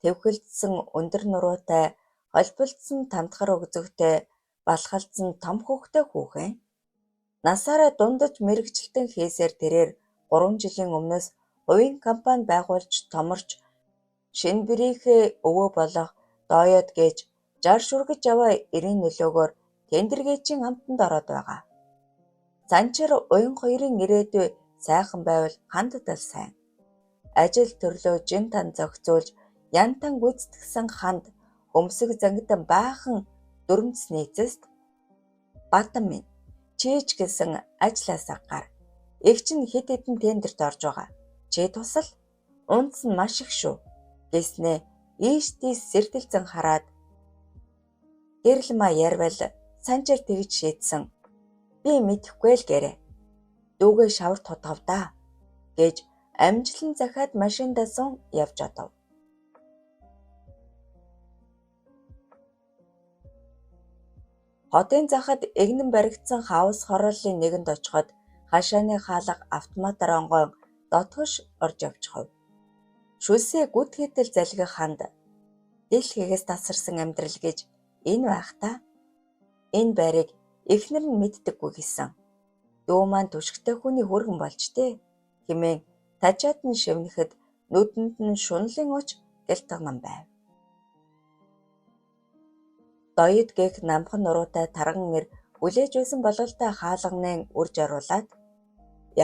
тэвхэлдсэн өндөр нуруутай, холболдсон тамтгар өгзөгтэй, балхалдсан том хөхтэй хүүхэн. Насаараа дундаж мэргэжилтэн хийсээр тэрээр 3 жилийн өмнөөс хувийн компани байгуулж томорч шинэ бэрийнхээ өвөө болох дооёд гэж жар шүргэж аваа эрийн нөлөөгөөр тендергээчийн амтанд ороод байгаа. Санчир уян хоёрын ирээдүй сайхан байвал ханддал сайн. Ажил төрлөө жин тан зохицуулж янтан гүйцэтгсэн ханд өмсөг зангидан баахан дөрмцсний эцэст Батан минь чийч гэсэн ажлаасаа гар. Их чинь хэд хэдэн тендерт орж байгаа. Чи тусал унц нь маш их шүү гэснээ ийш тийш сэрдэлзэн хараад гэрэлмаа ярвал санчир тэгж шийдсэн. Би мэдэхгүй л гэрэ. Дүүгээ шавар тутгав да гэж амжилан захаад машиндаа сун явж одов. Хотын захад эгнэн баригдсан хаус хорооллын нэгэнд очиход хашааны хаалга автоматар онгойн дотгош орж явчихав. Шүлсээ гүд хийтэл залгих ханд дэлхийгээс тасарсан амьдрал гэж энэ байх та. Энэ байрыг эхнэр нь мэддэггүй гэсэн. Дүү маань түшигтэй хүний хүргэн болж тээ хэмээн тажаад нь шивнэхэд нүдэнд нь шунлын уч гэлтгнан байв. Доёд гэх намхан нуруутай тарган ир хүлээж байсан бололтой хаалганын үрж оруулаад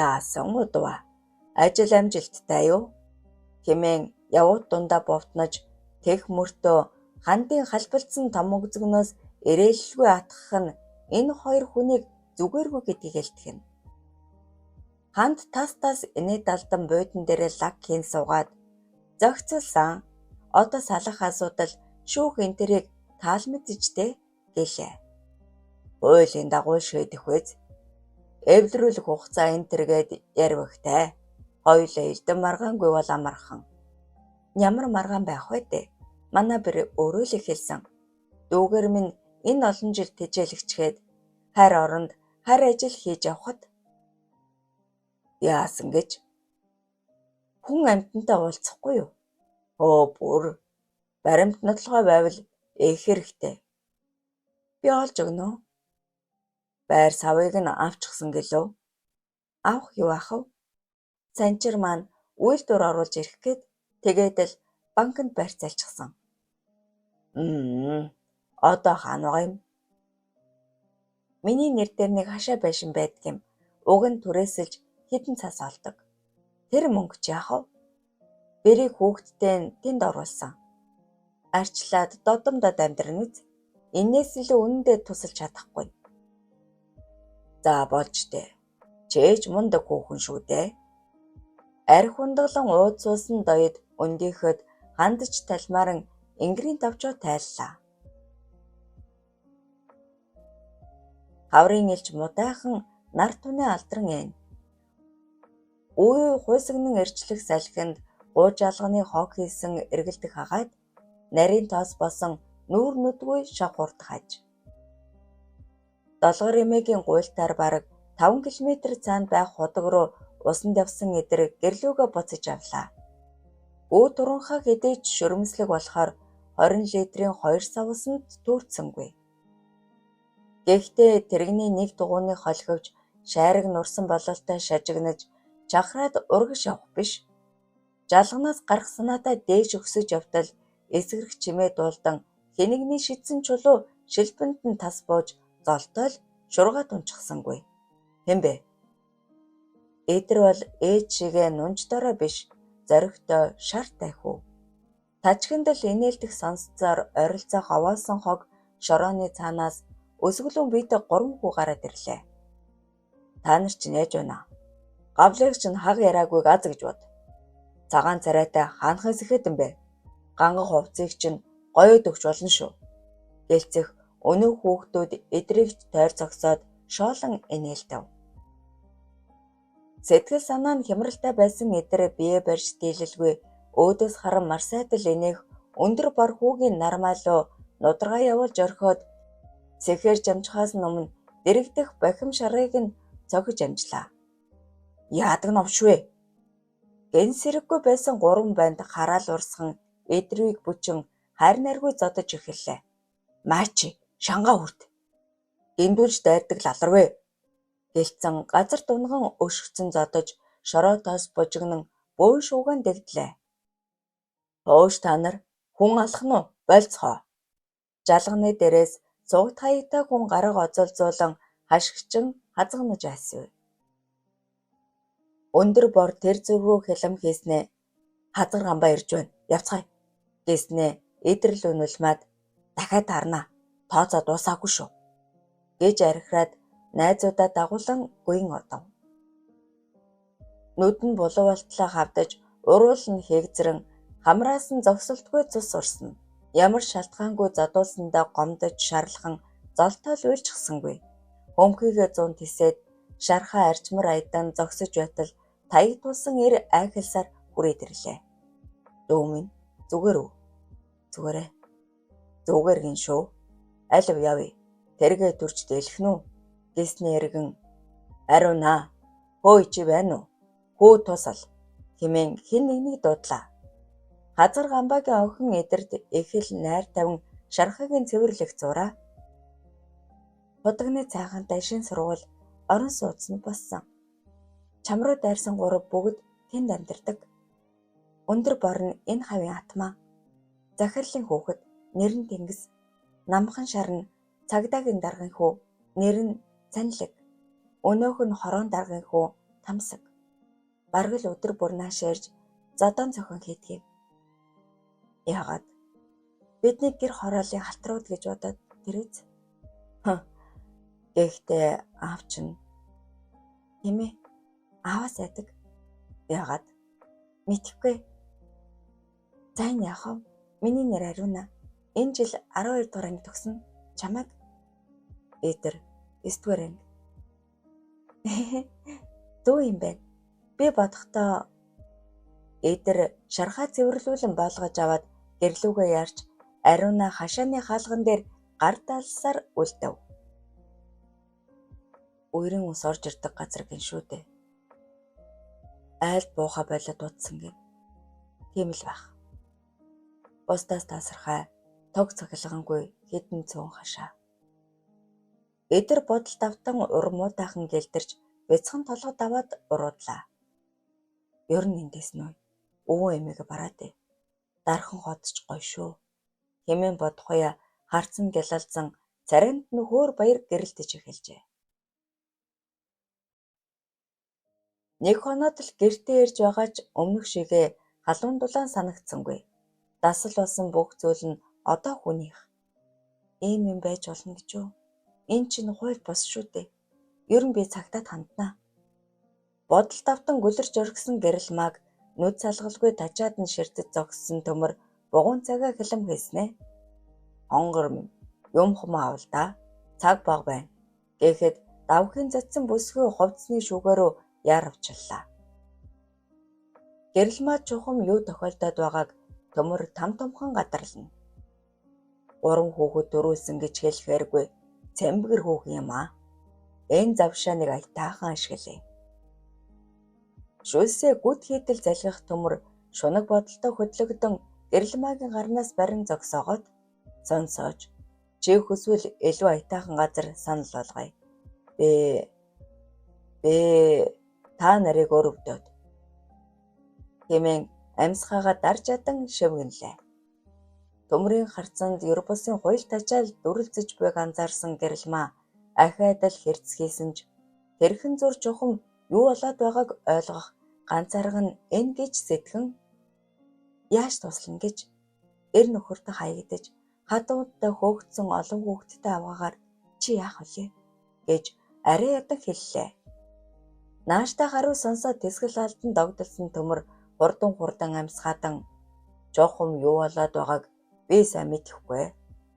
яасан удва ажил амжилттай юу хэмээн явууд дундаа бовтнож тех мөртөө хандын халбалцсан том өгзөгнөөс ирээлгүй атгах нь энэ хоёр хүнийг зүгээргүй гэдгийг хэлтгэн. Ханд тас инээд алдан буудан дээрээ лаг хийн суугаад зохицуулсан. Одоо салах асуудал шүүх энтерийг таалмэдчтэй гэлээ. Хуулийн дагуу шийдэх үз. Эвлэрүүлэх хугацаа энтергээд ярвихтай. Хоёулаа элдэн маргаангүй бол амархан. Ямар маргаан байх вэ дээ? Манай бэр өөрөө л хэлсэн. Дүүгэр минь энэ олон жил тэжээлэгчгээд хайр оронд хайр ажил хийж явхад яасан гэж хүн амьтантай уулзахгүй юу? Бүр баримт нотлохой байвал их хэрэгтэй. Би олж өгнө үү? Байр савыг нь авчихсан гэлөө. Авах юу ахав? Санчир маань үйлдвэр оруулж ирэх гээд тэгээд л банкнд барьцаалчихсан. Одоо хаана байгаа юм? Миний нэр дээр нэг хашаа байшин байдаг юм. Уг нь түрээсэлж хэдэн цас олдог. Тэр мөнгө чи яах вэ? Бэрийг хүүхдтэй тэнд оруулсан. Арчлаад додомдод амьдрын үз. Инээс илүү үнэндээ тусалж чадахгүй. За болж дээ. Чээж мундаг хүүхэн шүү дээ. Арх ундаглан уудсуусан доёд өндийхөд хандж талмааран ингрийн тавчоо тайллаа. Хаврын элч мудаахан нар туны алдран эйн. Үе хуйсагнан эрчлэх салхинд гууж алганы хог хийсэн эргэлдэх хагаад нарийн тоос босон нүүр нүдгүй шог хурдах аж. Долгор эмээгийн гуйлтаар бараг 5 км цаанд байх худаг руу усанд явсан эдэр гэрлүүгөө буцаж авлаа. Өө туранхаа хэдийч шөрөмслөг болохоор 20 литрийн 2 сав усанд түүрцсэнгүй. Гэхдээ тэрэгний нэг дугуйны холхивж шайраг нурсан бололтой шажигнаж чахраад урагш явах биш. Жалганаас гарах санаатаа дээш өксөж явтал эсгэрх чимээ дуулдан хэнэгний шидсэн чулуу шилбэнд нь тас бууж золтоол шургаад унчихсангүй. Хэмбэ? Эдэр бол ээж шигээ нунж дорой биш, зоригтой шартай хүү. Тажигнд л инээлдэх сонсцоор ойролцоох овоосон хог шорооны цаанаас өсгөлөн биетэй 3 хүү гараад ирлээ. Та нар чинь яаж байна? Гавлыг чинь хаг яраагүй газ гэж бод. Цагаан царайтай хаанхаас ихэд юм бэ? Ганган хувцсыг чинь гоёд өгч болно шүү. Гэлцэх өнөө хүүхдүүд эдрийг тойр зогсоод шоолон инээлдэв. Сэтгэл санаа нь хямралтай байсан эдрээ бие барьж дийлэлгүй өөдөөс харан мар сайтал инээх өндөр бор хүүгийн нармайлуу нударгаа явуулж орхиод сэхэр жамжихаас өмнө дэрэгдэх бохим шарыг нь цогж амжлаа. Яадаг новшвэ? Гэнсэрэггүй байсан 3 банд хараал урсхан эдрийг бүчин харь наргүй зодож эхэллээ. Маачи, шангаа хүрт. Гиндүүлж дайрдаг лаларвэ. Гэлцэн газар дунган өшгцэн зодож шороотоос бужигнан бөө шуугаан дэгдлээ. Хөөш та нар хүн алах нь болцгоо. Жалганы дээрээс цугт хаягтай хүн гараг оцолзуулан хашгичин хазганаж айсв. Өндөр бор тэр зүг рүү хялам хийснээ хазар гамбаа ирж байна. Явцгаая гэснээ эдрэл үнэлмад дахиад тарна. Тооцоо дуусаагүй шүү гэж архираад найзуудаа дагуулan гүйн одов. Нүд нь булуувалтлаа хавдаж уруул нь хээгзрэн хамраас нь зогсолтгүй цус урсна. Ямар шалтгаангүй задуулсандаа гомдож шарлахан золтоол уйлчихсангүй. Хөмхийгээ зуун тисээд шархаа арчмар айдан зогсож байтал таяг тулсан эр айхалсаар хүрээд ирлээ. Дүү минь зүгээр үү? Зүгээрээ. Зүгээр гин шүү. Алив явъя. Тэргээ төрж дэлгэх нү гэсний эргэн ариунаа хөөе чи байна уу? Хөө тусал хэмээн хэн нэгнийг дуудлаа. Хазар гамбагийн охин эдэрд их л найр тавин шархагийн цэвэрлэх зураа. Худагны цайхантай шин сургууль орон сууцнд боссон. Чамруу дайрсан 3 бүгд тэнд амьдардаг. Өндөр бор нь энэ хавийн атмаа. Захирлын хүүхэд нэр нь Тэнгис. Намхан шар нь цагдаагийн даргын хүү нэр нь Цанилэг. Өнөөх нь хороон даргын хүү Тамсаг. Бараг л өдөр бүр нааш ярьж зодон цохон хийдгийг. Яагаад бидний гэр хорооллын халтрууд гэж бодоод тэрүүц. Гэхдээ аав чинь хэмээ ааваас айдаг. Яагаад мэдхгүй. За энэ яахав? Миний нэр Ариуна. Энэ жил 12 дугаар анги төгснө. Чамайг эдэр 9 дугаар анги. Дүү юм байна. Би бодохдоо эдэр шархаа цэвэрлүүлэн болгож аваад гэрлүүгээ ярьж Ариуна хашааны хаалган дээр гар далсаар үлдэв. Уйрын ус орж ирдэг газар гин шүү дээ. Айлд бууха болоод утсан гин. Тийм л байх. Бусдаас тасархай тог цахилгаангүй хэдэн цөөн хашаа. Эдэр бодол давтан урмуудаахан гэлдэрч бяцхан толгод аваад уруудлаа. Ер нь эндээс нөө өвөө эмээгээ бараадэ. Дархан ходч гоё шүү. Хэмээн бодохоё харцан гялалзан царайнд нөхөр баяр гэрэлтэж эхэлжээ. Нэг хоноод л гэртээ ирж байгаа ч өмнөх шигээ халуун дулаан санагдсангүй. Дасал болсон бүх зүйл нь одоо хүнийх. Ийм юм байж болно гэж юу? Энэ чинь хууль бос шүү дээ. Ер нь би цагтаад ханднаа. Бодол давтан гүлэрж орхисон гэрэл маг нүд салгалгүй тачаад нь ширтэж зогссон төмөр бугуун цагаа хилэм хийснэ. Хонгор минь юм хумаа авал да. Цаг баг байна. Гэхэд давхын цацсан бүсгүй хувцсны шүүгээрөө яаравчлаа. Гэрэл маа чухам юу тохиолдоод байгааг төмөр там томхон гадарлана. 3 хүүхэд дөрүүлсэн гэж хэлэхээргүй цэмбгэр хүүхэн юм аа. Энэ завшаа нэг аятаахан ашиглая. Шүлсээ гүд хийдэл залгих төмөр шунаг бодолтой хөдлөгдөн гэрэл maaгийн гарнаас барин зогсоогоод сонсоож чи хүсвэл илүү аятаахан газар санал болгоё. Бэ та нарыг өрөвдөд. Хэмээн амьсгаагаа дарж ядан шивгэнлээ. Төмрийн харцанд ер бусын хуйль тачаал дүрлцэж байг анзаарсан гэрэл маа ахиад л хэрцгийсэн ч тэрхэн зур чухам юу болоод байгааг ойлгох ганц арга нь энэ гэж сэтгэн яаж туслана гэж эр нөхөртөө хаягдаж хадуудтай хөөгдсөн олон хүүхэдтэй аваагаар чи яах вэ гэж арай ядаг хэллээ. Нааштай гаруй сонсоод тэсгэл алдан догдолсон төмөр хурдан амсгаадан жоохон юу болоод байгааг би сайн мэдэхгүй.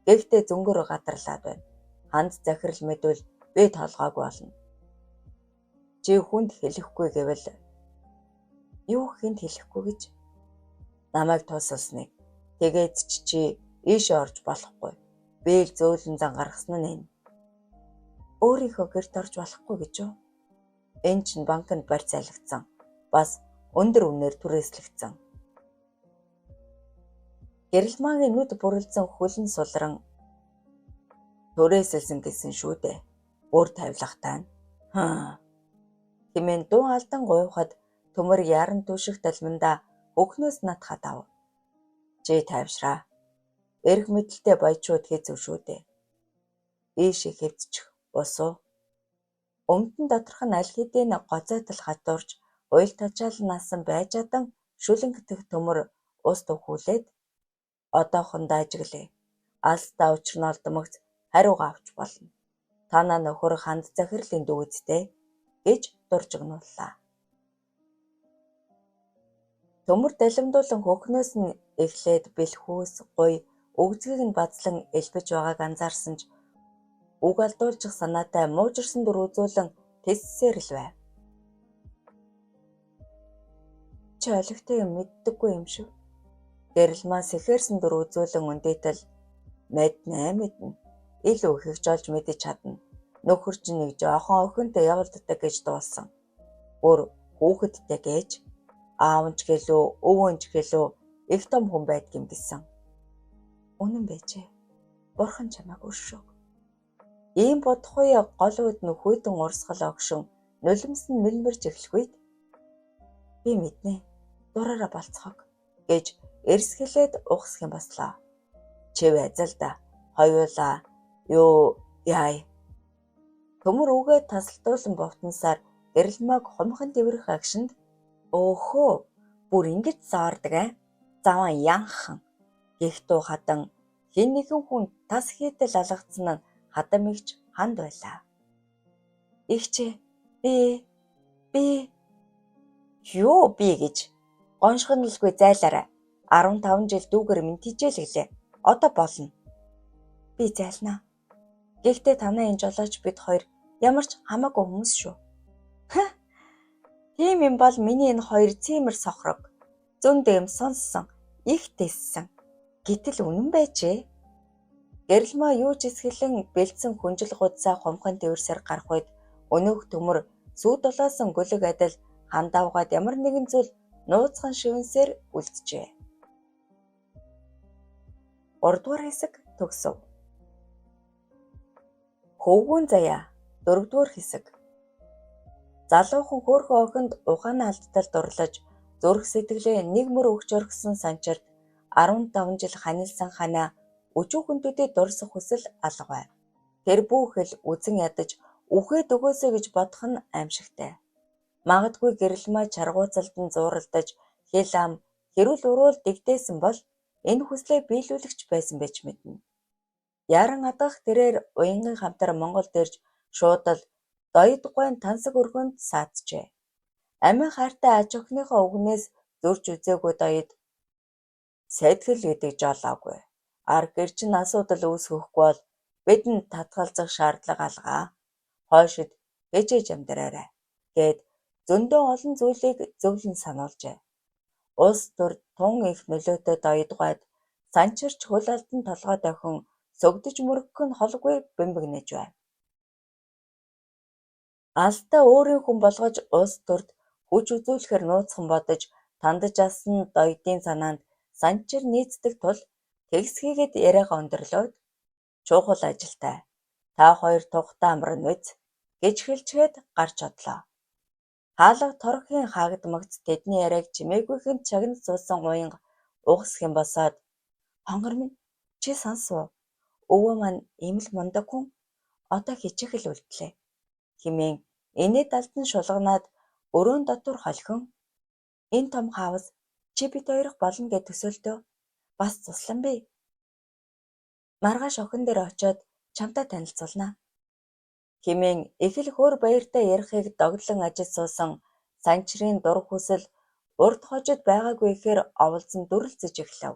Гэхдээ зөнгөөр гадарлаад байна. Ханд захирал мэдвэл би толгойг болно. Чи хүнд хэлэхгүй гэвэл юу хүнд хэлэхгүй гэж? Намайг тусалсныг. Тэгээд чи ийшээ орж болохгүй. Би л зөөлөн зан гаргасан нь энэ. Өөрийнхөө гэрт орж болохгүй гэж юу? Энэ чинь банкнд барьцаалагдсан. Бас өндөр үнээр түрээслэгдсэн. Гэрэлмаагийн нүд бүрэлдсэн хөлн сулран түрээсэлсэн гэсэн шүү дээ. Бүр тавилгатай нь. Хэмээн дуу алдан гуйхад төмөр яран түших талмандаа өкнөөс натхад ав. Чи тайвшраа. Эрх мэдэлтэй баячууд хэзв шүү дээ. Ийшээ хэвдчих босоо. Өмдөн доторх нь аль хэдийн гоцойтол хатуурч уял тачаал насан байжадан шүлэнгдэх төмөр ус төвхүүлээд одоохондоо ажиглая. Алстаа учир нь олдмогц хариугаа авч болно. Танаа нөхөр ханд захирлын дүүцтэй гэж дуржигнууллаа. Төмөр далимдуулан хөхнөөс нь эхлээд бэлхүүс гуй өгзгийг нь базлан элбэж байгааг анзаарсан ч үг алдуулчих санаатай муужирсан дүр үзүүлэн тэссээр л байв. Чи олигтой юм мэддэггүй юм шүү. Гэрэлмаа сэхэрсэн дүр үзүүлэн үндийтэл мэднэ. Илүү ихж олж мэдэж чадна. Нөхөр чинь нэг жоохон охинтой явуулдаг гэж дуулсан. Бүр хүүхэдтэй гэж аавч гэлөө өвөнч гэлөө их том хүн байдгийм гэсэн. Үнэн байжээ. Бурхан чамайг өршөөг. Ийм бодохгүй гол үүд нөхөдөн урсгал огшин нулимсан мэлмэрж эхлэх үед би мэднэ. Дураараа болцохог гэж эрсгэлээд ухсах юм бослоо. Чив азалда хоёулаа юу яй. Төмөр үгээ тасалдуулан бовтносаар гэрэлмааг хумхан дэврэх агшинд өөхөө бүр ингэж зоордог заван янхан гихтүү хадан хэн нэгэн хүн тас хийтэл алгацсан нь хадамигч ханд байлаа. Игчээ би юу би гэж гоншгонлгүй зайлаарай. 15 жил дүүгэр минь тижээлглээ. Одоо болно. Би зайлнаа. Гэхдээ танаа энэ жолооч бид хоёр ямар ч хамаагүй хүмүүс шүү. Тийм юм бол миний энэ хоёр цимэр сохрог зөндөм сонссон их тессэн. Гэтэл үнэн байжээ. Гэрэлмаа юу ч эсгэлэн бэлдсэн хүнжил гудсаа хумхан дэвэрсээр гарах үед өнөөх төмөр сүү дулаасан гөлөг адил хандаавгаад ямар нэгэн зүйл нууцхан шивнсээр үлджээ. 3 дугаар хэсэг төгсөв. Хөвгүүн заяа 4 дугаар хэсэг. Залуухан хөөрхөн охинд ухааны алдтал дурлаж зүрх сэтгэлээ нэг мөр өгч орхисон санчирт 15 жил ханилсан ханаа өчүүхөнтүүдэд дурсах хүсэл алга байв. Тэр бүхэл үзэн ядаж үхээд өгөөсэй гэж бодох нь аимшигтай. Магадгүй гэрэлмаа чаргууцалдан зууралдаж хэл ам хэрүүл уруул дэгдээсэн бол энэ хүслээ биелүүлэгч байсан байж мэднэ. Яран адгах тэрээр уянгын хамтар Монголд ирж шуудал доёд гуайн тансаг өргөнд сааджээ. Амин хайртай аж охиныхоо үгнээс зөрж үзээгүй доёд сэтгэл гэдэг жолоогүй. Ар гэрчин асуудал үүсгэхгүй бол бидэнд татгалзах шаардлага алгаа. Хойшид хежээж амьдраарай гэд зөндөө олон зүйлийг зөвлөн сануулжээ. Улс төр тун их нөлөөтэй доёдгойд санчирч хөл алдан толгой дохин сөгдөж мөргөх нь холгүй бэмбэгнэж байв. Алдаа өөрийн хүн болгож улс төрд хүч үзүүлэхээр нууцхан бодож тандаж асан доёдын санаанд санчир нийцдэг тул тэгсхийгэд яриагаа өндөрлөөд чухал ажилтай. Та хоёр тухтай амран үз гэж хэлчихэд гарч одлоо. Хаалга торгхийн хаагдмагц тэдний яриаг чимээгүйхэнд чагнаж суусан уянга угсах юм босоод хонгор минь чи сонсов. Өвөө маань ийм л мундаг хүн одоо хичих л үлдлээ. Хэмээн инээд алдан шулганаад өрөөнд дотор холхин энэ том хаавс чи бид хоёрох болно гэж төсөөлтөө бас туслан бий. Маргааш охин дээр очиод чамтай танилцуулнаа хэмээн их л хөөр баяртай ярихыг доглон ажиж суусан Санчрын дур хүсэл урд хожид байгаагүй ихээр оволзон дүрлцэж эхлэв.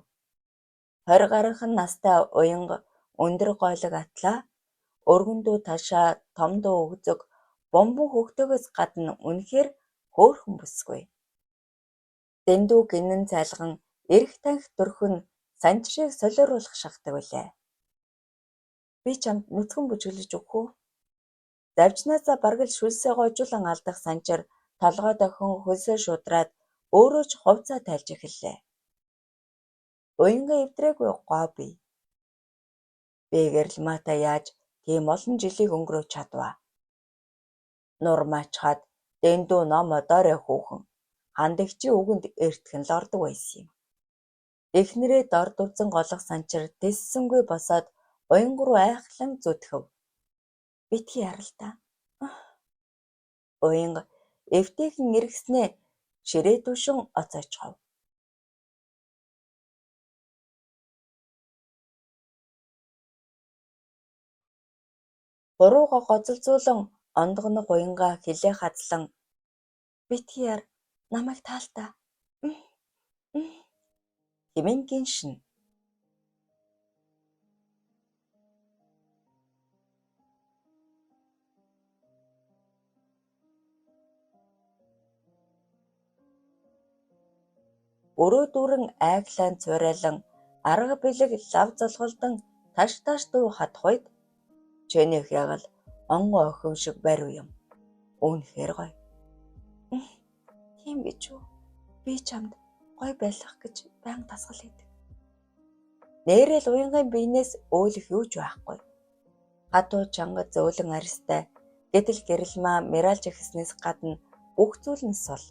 20 гаруйхан настай уянга өндөр гойлог атлаа, өргөн дүү ташаа том дүү өгзөг бомбон хөхтөгөөс гадна үнэхээр хөөрхөн бүсгүй. Дэндүү гинэн цайлган эрх танхи дөрхөн Санчрыг солиоруулах шахдаг билээ. Би чамд нүцгэн бүжиглэж өгөх үү? Завжнаасаа бараг л шүлсээ гойжуулан алдах Санчир толгой дохин хөлсөө шудраад өөрөө ч хувцаа тайлж эхэллээ. Уянга эвдрээгүй гоо бий. Би гэрэлмаатай яаж тийм олон жилийг өнгөрөөж чадваа. Нурмаачхад дэндүү ном одоорой хүүхэн хандагчийн үгэнд эртгэн л ордог байсан юм. Эхнэрээ дор дувзан голох Санчир тессэнгүй босоод уянга руу айхлан зүтгэв. Битгий яралдаа. Уянга эвтэйхэн эргэснээ ширээ түшин оцоочхов. Хурууга гоцолцуулан ондогнох уянгаа хилээ хазлан битгий яар намайг таалтаа. Хэмээн гиншин. Өрөө дүүрэн айглаан цурайлан арга бэлэг лав золголдон таш дүү хатах үед чэнийх яг л онгон охин шиг барив юм. Үнэхээр гоё. Тийм гэж үү? Би чамд гоё байлгах гэж баян тасгал хийдэг. Нээрэл уянгын биенээс өөлөх юу ч байхгүй. Хатуу чанга зөөлөн аристай гэтэл гэрэлмаа мэралж ихснээс гадна бүх зүйл нь сул.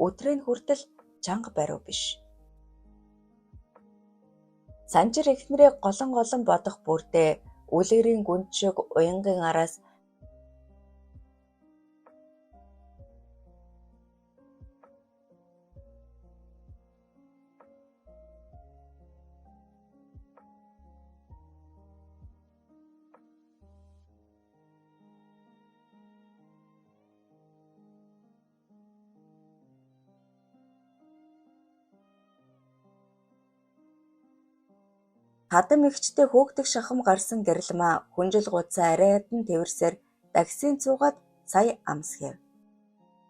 Өдрийн хүртэл чанга барив биш. Санчир эхнэрээ голон бодох бүрдээ үлгэрийн гүнд шиг уянгийн араас хадам ихчтэй хөөгдөх шахам гарсан гэрэлмаа хүнжил гуцаа арайдан тэрсээр таксийн цуугаад сая амсгэв.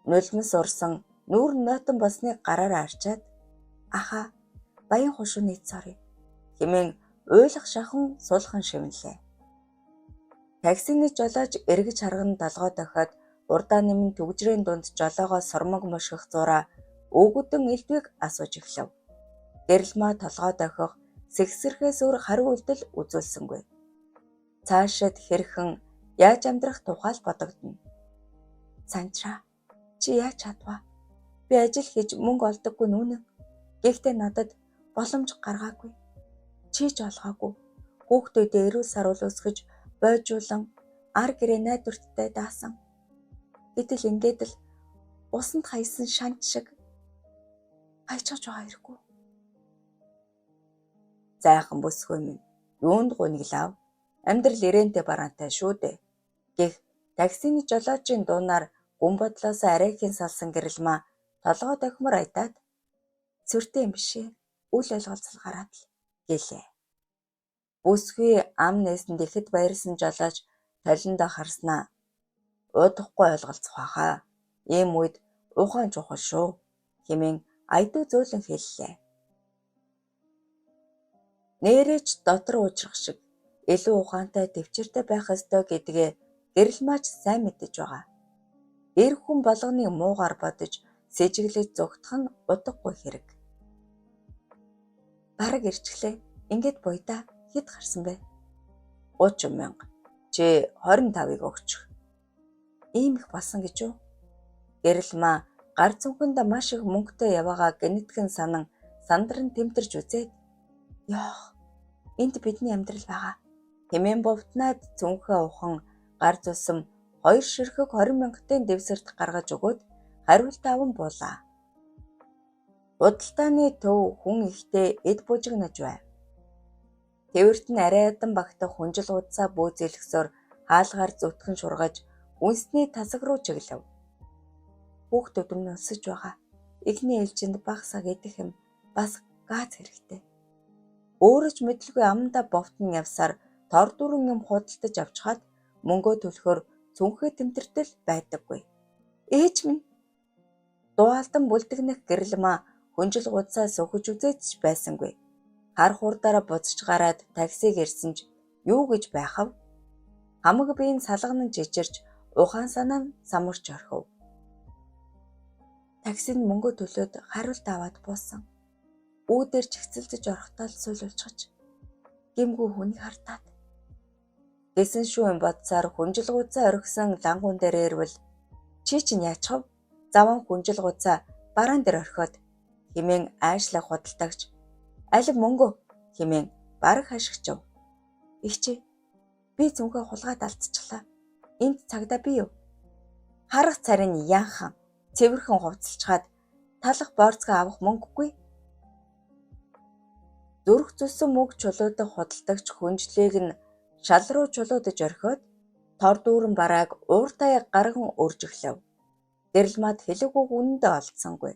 Нулимс урсан нүүр нойтон босныг гараараа арчаад аха баян хушууны цори хэмээн уйлах шахан сулхан шивнэлээ. Таксины жолооч эргэж харган толгой дохиод урдаа нэмэн түгжрийн дунд жолоогоо сормог мушгих зураа өгөдөн элдвийг асууж эхлэв. Гэрэлмаа толгой дохих сэгсэрхээс өөр хариу үйлдэл үзүүлсэнгүй. Цаашид хэрхэн яаж амьдрах тухай л бодогдно. Санчраа чи яаж чадваа? Би ажил хийж мөнгө олдоггүй нүнэ. Гэхдээ надад боломж гаргаагүй. Чи ч олгоогүй. Хүүхдүүдээ эрүүл саруул өсгөж бойжуулан ар гэрээ найдварттай даасан. Гэтэл ингээд л усанд хаясан шанч шиг хайчгаж байгаа хэрэггүй. Зайхан бүсгүй минь юунд гуниглав? Амьдрал ирээнтэй бараантай шүү дээ. Гэх таксины жолоочийн дуунаар гүн бодлоос арайхийн салсан гэрэлмаа толгой дохимор айтаад сүртэй юм бишээ. Үл ойлголцол гараад л гэлээ. Бүсгүй ам нээсэнд ихэд баярсан жолооч толиндоо харснаа удахгүй ойлголцох байхаа. Ийм үед ухаан чухал шүү хэмээн айдуу зөөлөн хэллээ. Нээрээч дотор уужрах шиг илүү ухаантай төвчөртэй байх ёстой гэдгээ гэрэлмаач сайн мэдэж байгаа. Эр хүн болгоныг муугар бодож сэжиглэж зүгтах нь удахгүй хэрэг. Бараг ирчглээ. Ингээд буйдаа хэд гарсан бэ? 30,000. Чи 25-ыг өгчих. Ийм их болсон гэж үү? Гэрэлмаа гар цүнхэнд маш их мөнгөтэй яваагаа гэнэтхэн санан сандран тэмтэрч үзээд ёох энд бидний амьдрал байгаа. Хэмээн бовтнаад цүнхээ ухан гар зусам 2 ширхэг 20,000-ын дэвсэрт гаргаж өгөөд хариулт аван буулаа. Худалдааны төв хүн ихтэй эд бужигнаж байв. Тэвэрт нь арай ядан багтах хүнжил удсаа бүүзэлгсөөр хаалгаар зүтгэн шургаж үнсний тасаг руу чиглэв. Хүүхдүүд минь өсөж байгаа. Игний ээлжинд бага саг идэх юм бас гааз хэрэгтэй. Өөрөө ч мэдлгүй амандаа бовтон явсаар тор дүүрэн юм худалдаж авчихад мөнгөө төлөхөөр цүнхээ тэмдэртэл байдаггүй. Ээж минь дуалдан бүлдэгнэх гэрлэмаа хүнжил гудсаа сөхөж үзээч байсангүй. Хар хурдаараа буцаж гараад таксиг ирсэн ч юу гэж байхав? Хамаг биеийн салганан жижирч ухаан санаа нь самурч орхив. Таксинд мөнгө төлөөд хариулт аваад буусан. Үүдээр чигцэлдэж орохтой л суул болчихж. Гэмгүй хүнийг хартаад. Гэсэн шүү юм бодсоор хүнжил гудсаа орхисон лангуун дээр ирвэл чи чинь яачхав? Заван хүнжил гудсаа бараан дээр орхиод хэмээн айшлах худалдагч алив мөнгө хэмээн бараг хашигчв. Игчээ би цүнхээ хулгаад алдчихлаа. Энд цагдаа би юу? Харах царийн яахан цэвэрхэн хувцалчаад талах борцгоо авах мөнгөгүй. Зүрх зүссэн мөг чулуудах худалдагч хүнжлийг нь шал руу чулуудаж орхиод тор дүүрэн барааг ууртай гарган өржиглөв. Дэрлмад хэлэггүй үнэндээ олдсонгүй.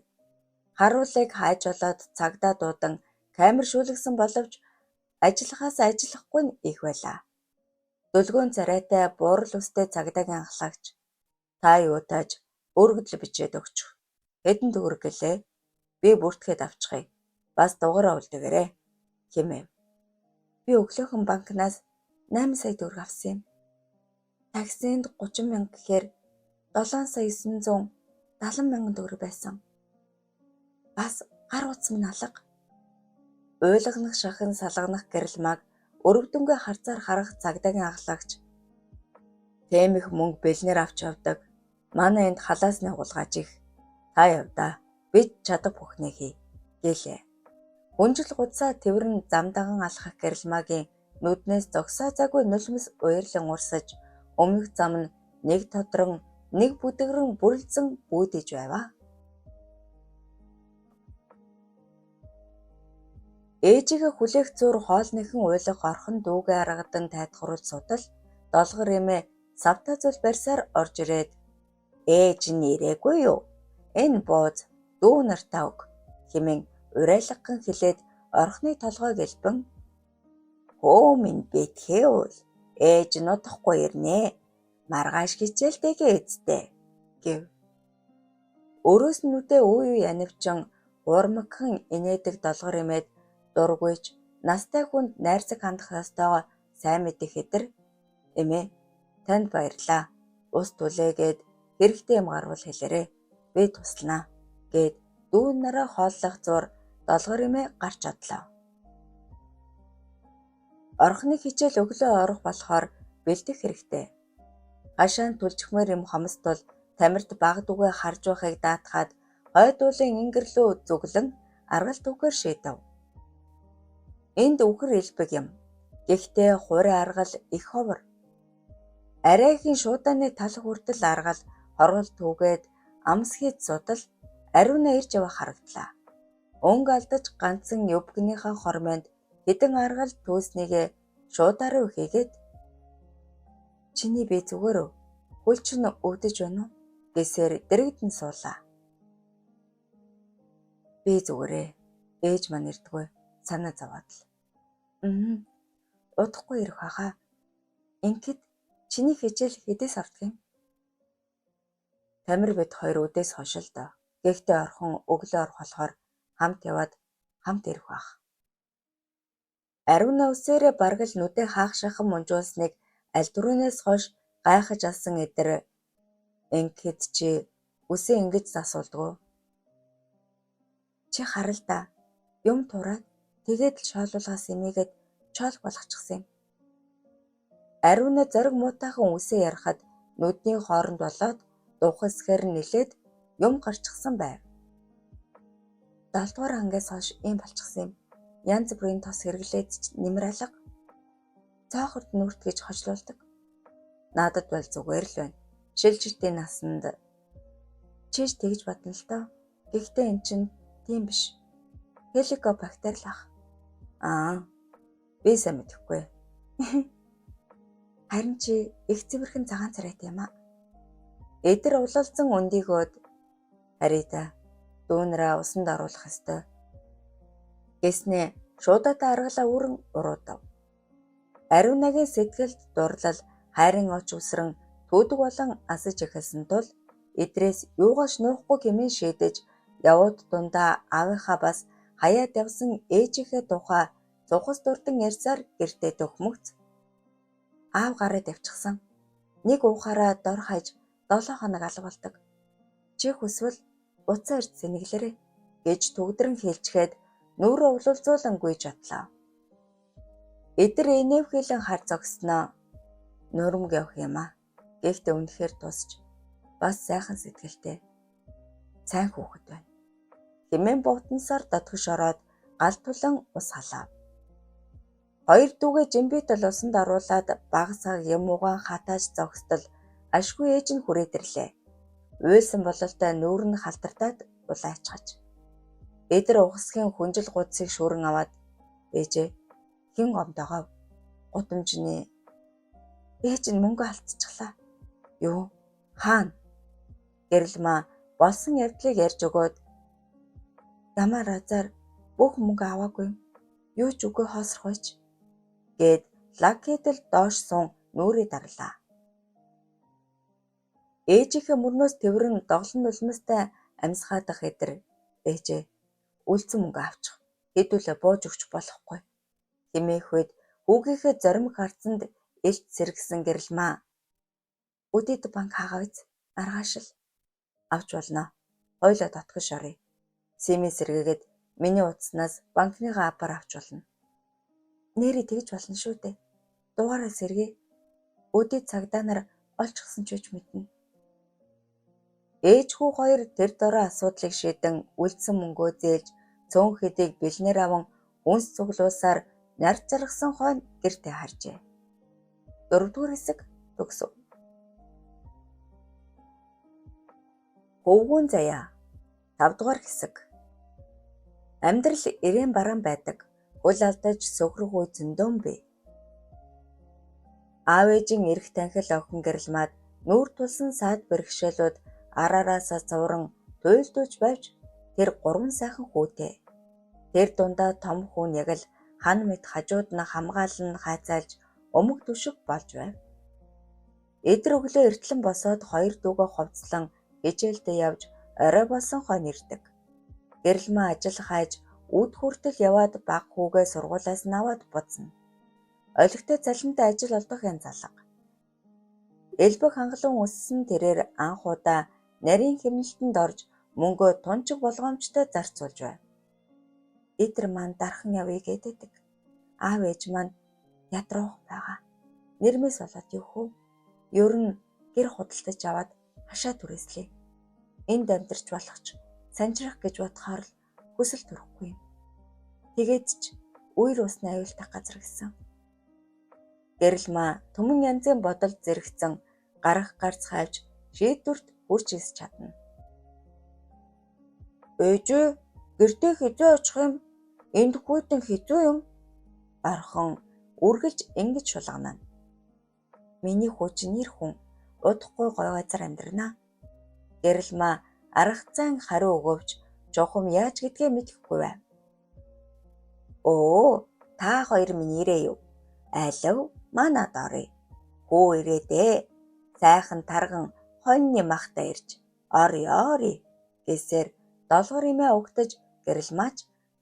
Харуулыг хайж болоод цагдаа дуудан камер шүүлгсэн боловч ажиллахаас ажиллахгүй нь их байлаа. Дөлгөөн царайтай буурал үстэй цагдаагийн анхлагч та юу тааж өргөдөл бичээд өгчих. Хэдэн төгрөг гэлээ? Би бүртгэхэд авчихъя. Бас дугаараа үлдээгээрэй хэмэв. Би өглөөхөн банкнаас 8 сая төгрөг авсан юм. Таксинд 30 мянга гэхээр 7 сая 970 мянган төгрөг байсан. Бас гар утас минь алга. Уйлгнах шахин салганах гэрэлмаг өрөвдөнгөө харцаар харах цагдаагийн анхлагч тэм их мөнгө бэлнэр авч явдаг. Манай энд халаасны хулгайч их. Та явдаа. Бид чадах бүхнээ хий гэлээ. Хүнжил гудсаа тэврэн замдаган алхах гэрэлмагийн нүднээс зогсоозаагүй нулимс уярлан урсаж өмнөх зам нь нэг тодрон нэг бүдгэрэн бүрлдсэн бүүдэж байваа. Ээжигээ хүлээх зуур хоолныхан уйлах орхон дүүгээ аргадан тайтгаруул сутал долгор эмээ савтаа зүйл барьсаар орж ирээд ээж нь ирээгүй юу? Энэ бууз дүү нартаа өг хэмээн урайлган хэлээд орхны толгойг элбэн хөө минь битгий уул ээж нутахгүй ирнэ. Маргааш хичээлтэйгээ эзтэй гэв. Өрөөс нь нүдээ уу янивчин уурмагхан инээдэг долгор эмээд дургүйч настай хүнд найрсаг хандах ёстойгоо сайн мэдэх хэдэр эмээ танд баярлаа. Ус түлээгээд хэрэгтэй юм гарвал хэлээрэй. Би туслана гэд дүүн нараа хооллох зуур долгор эмээ гарч одлоо. Орхны хичээл өглөө орох болохоор бэлдэх хэрэгтэй. Гашаан түлжихмээр юм хомсдол тамирт баг дүгээ харж байхыг даатгаад хойдуулын ингэрлөө зүглэн аргал түгээр шийдэв. Энд үхэр элбэг юм. Гэхдээ хуурай аргал их ховор. Арайхийн шуудааны тал хүртэл аргал хоргол түгээд амс хийд судал ариуна ирж явах харагдлаа. Өнг алдаж ганцхан өвгнийхээ хормонд хэдэн аргал түүснийгээ шуудаараа үхээгээд чиний бие зүгээр үү? Хөл чинь өвдөж байна уу? Гэсээр дэрэгдэн суулаа. Би зүгээрээ. Ээж маань ирдгүй. Санаа зовоод л. Удахгүй ирэх хаа. Ингээд чиний хичээл хэдээс авдаг юм? Тамир бид хоёр үдээс хошил доо. Гэхдээ орхон өглөө орох болохоор хамт яваад хамт ирэх байх. Ариуна үсээрээ бараг л нүдээ хаах шахан мунжуулсныг аль дөрөөнөөс хойш гайхаж алсан эдэр ингээд чи үсээ ингэж засуулдгоо. Чи харал да. Юм тураад тэгээд л шоолуулгаас эмээгээд чоол болгочихсан юм. Ариуна зориг муутайхан үсээ ярахад нүдний хооронд болоод дуухсгээр нэлээд юм гарчихсан байв. 7 дугаар ангиас хойш ийм болчихсон юм. Янз бүрийн тос хэрэглээд нэмэр алга. Цаахарт нүрт гэж хожлуулдаг. Надад бол зүгээр л байна. Шилжилтийн насанд чиж тэгж батна л доо. Гэхдээ эн чинь тийм биш. Хеликобактер л ах. Би сайн мэдэхгүй. Харин чи их цэвэрхэн цагаан царайтай юм аа. Эдэр улалзан өндийгөөд харита дүүнрээ усанд оруулах ёстой. Гэснээ шуудатай аргалаа үрэн уруудав. Ариунагийн сэтгэлд дурлал хайрын оч үсрэн түүдэг болон асаж эхэлсэн тул эдрээс юугаач нуухгүй хэмээн шийдэж явууд дундаа аавынхаа бас хаяад явсан ээжийнхээ тухай цухас дурдан ярьсаар гэртээ төхмөгц. Аав гараад явчихсан. Нэг уухаараа дор хаяж 7 хоног алга болдог. Чи хүсвэл уцаа ирж сэнэглэрээ гэж төгдрөн хэлчихэд нүрээ улуулзуулан гүйж отлоо. Эдэр инэвхэлэн хар зогсноо. Нурмаг явах юм аа. Гэхдээ үнэхээр тусч бас сайхан сэтгэлтэй. Сайн хүүхэд байна. Хэмээн бутансаар дотгош ороод гал тулан ус халаав. Хоёр дүүгээ жимбитэл усанд оруулаад багасаа юм угаан хатааж зогсдол ашгүй ээж нь хүрээд ирлээ. Уйлсан бололтой нүүр нь халтартаад улайчгаж. Эдэр ухасхийн хүнжил гудсыг шүүрэн аваад ээжээ хэн гомдогоо гутамжны ээж нь мөнгө алдчихлаа. Юу? Хаана? Гэрэлмаа болсон явдлыг ярьж өгөөд ямар азар бүх мөнгө аваагүй юм. Юу ч үгүй хоосрох байж гээд лакедэл доош сун нүрээ дарлаа. Ээжийнхээ мөрнөөс тэврэн доглон нулимстай амьсгаадах эдэр ээжээ үлдсэн мөнгө авчих. Хэдүүлээ бууж өгч болохгүй. Хэмээх үед хүүгийнхээ зоримог харцанд элт сэргсэн гэрэлмаа. Өдөөд банк хаагавц маргааш л авч болно. Хойлоо дотгош оръё. Сими сэргээгээд миний утаснаас банкныгаа апаар авч болно. Нэрээ тэгж болно шүү дээ. Дугаараа сэргээ. Өдөөд цагдаа нар олчихсан ч үуч мэднэ. Ээж хүү хоёр тэр дорой асуудлыг шийдэн үлдсэн мөнгөө зээлж цөөн хэдийг бэлнээр аван үнс цуглуулсаар нар заргасан хойно гэртээ харжээ. 4-р хэсэг төгсөв. Хөвгүүн заяа 5-р хэсэг. Амьдрал ирээн бараан байдаг. Хөл алдаж сөхрөх үе зөндөөн бий. Аав ээжийн эрх танхил охин гэрэлмаад нүүр тулсан саад бэрхшээлүүд араараасаа цувран туйлдуулж байвч тэр 3 сайхан хүүтэй. Тэр дундаа том хүн яг л хан мэд хажууд нь хамгаалан хайцаалж өмг түшиг болж байв. Эдэр өглөө эртлэн босоод 2 дүүгээ хувцлан хичээлдээ явж орой болсон хойно ирдэг. Гэрэлмээ ажил хайж үд хүртэл яваад баг хүүгээ сургуулиас нь аваад буцна. Олигтой цалинтай ажил олдох юм залга. Элбэг хангалуун өссөн тэрээр анх удаа нарийн хэмнэлтэнд орж мөнгөө тунчиг болгоомжтой зарцуулж байв. Эдэр маань дархан явъя гэдэг. Аав ээж маань ядруух байгаа. Нэрмээс болоод юу хөө? Ер нь гэр худалдаж аваад хашаа түрээслээ. Энд амьдарч болох ч санжрах гэж бодохоор л хүсэл төрөхгүй юм. Тэгээд ч үер усны аюултай газар гэсэн. Гэрэлмаа түмэн янзын бодолд зэрэгцэн гарах гарц хайвч шийдвэрт хүрч ис чадна. Ээжээ гэртээ хизээ очих юм? Энд хүйтэн хизээ юм? Орхон үргэлж ингэж шулгана. Миний хүү чинь нэр хүн удахгүй гой газар амьдрнаа. Гэрэлмаа аргацаан хариу өгөөч жохом яаж гэдгээ мэдэхгүй байв. Оо, та хоёр минь ирээ юу? Алив манад оръё. Хүү ирээдээ. Сайхан тарган хоньны махта ирж оръё гэсээр долгор имээ угтаж гэрэлмаач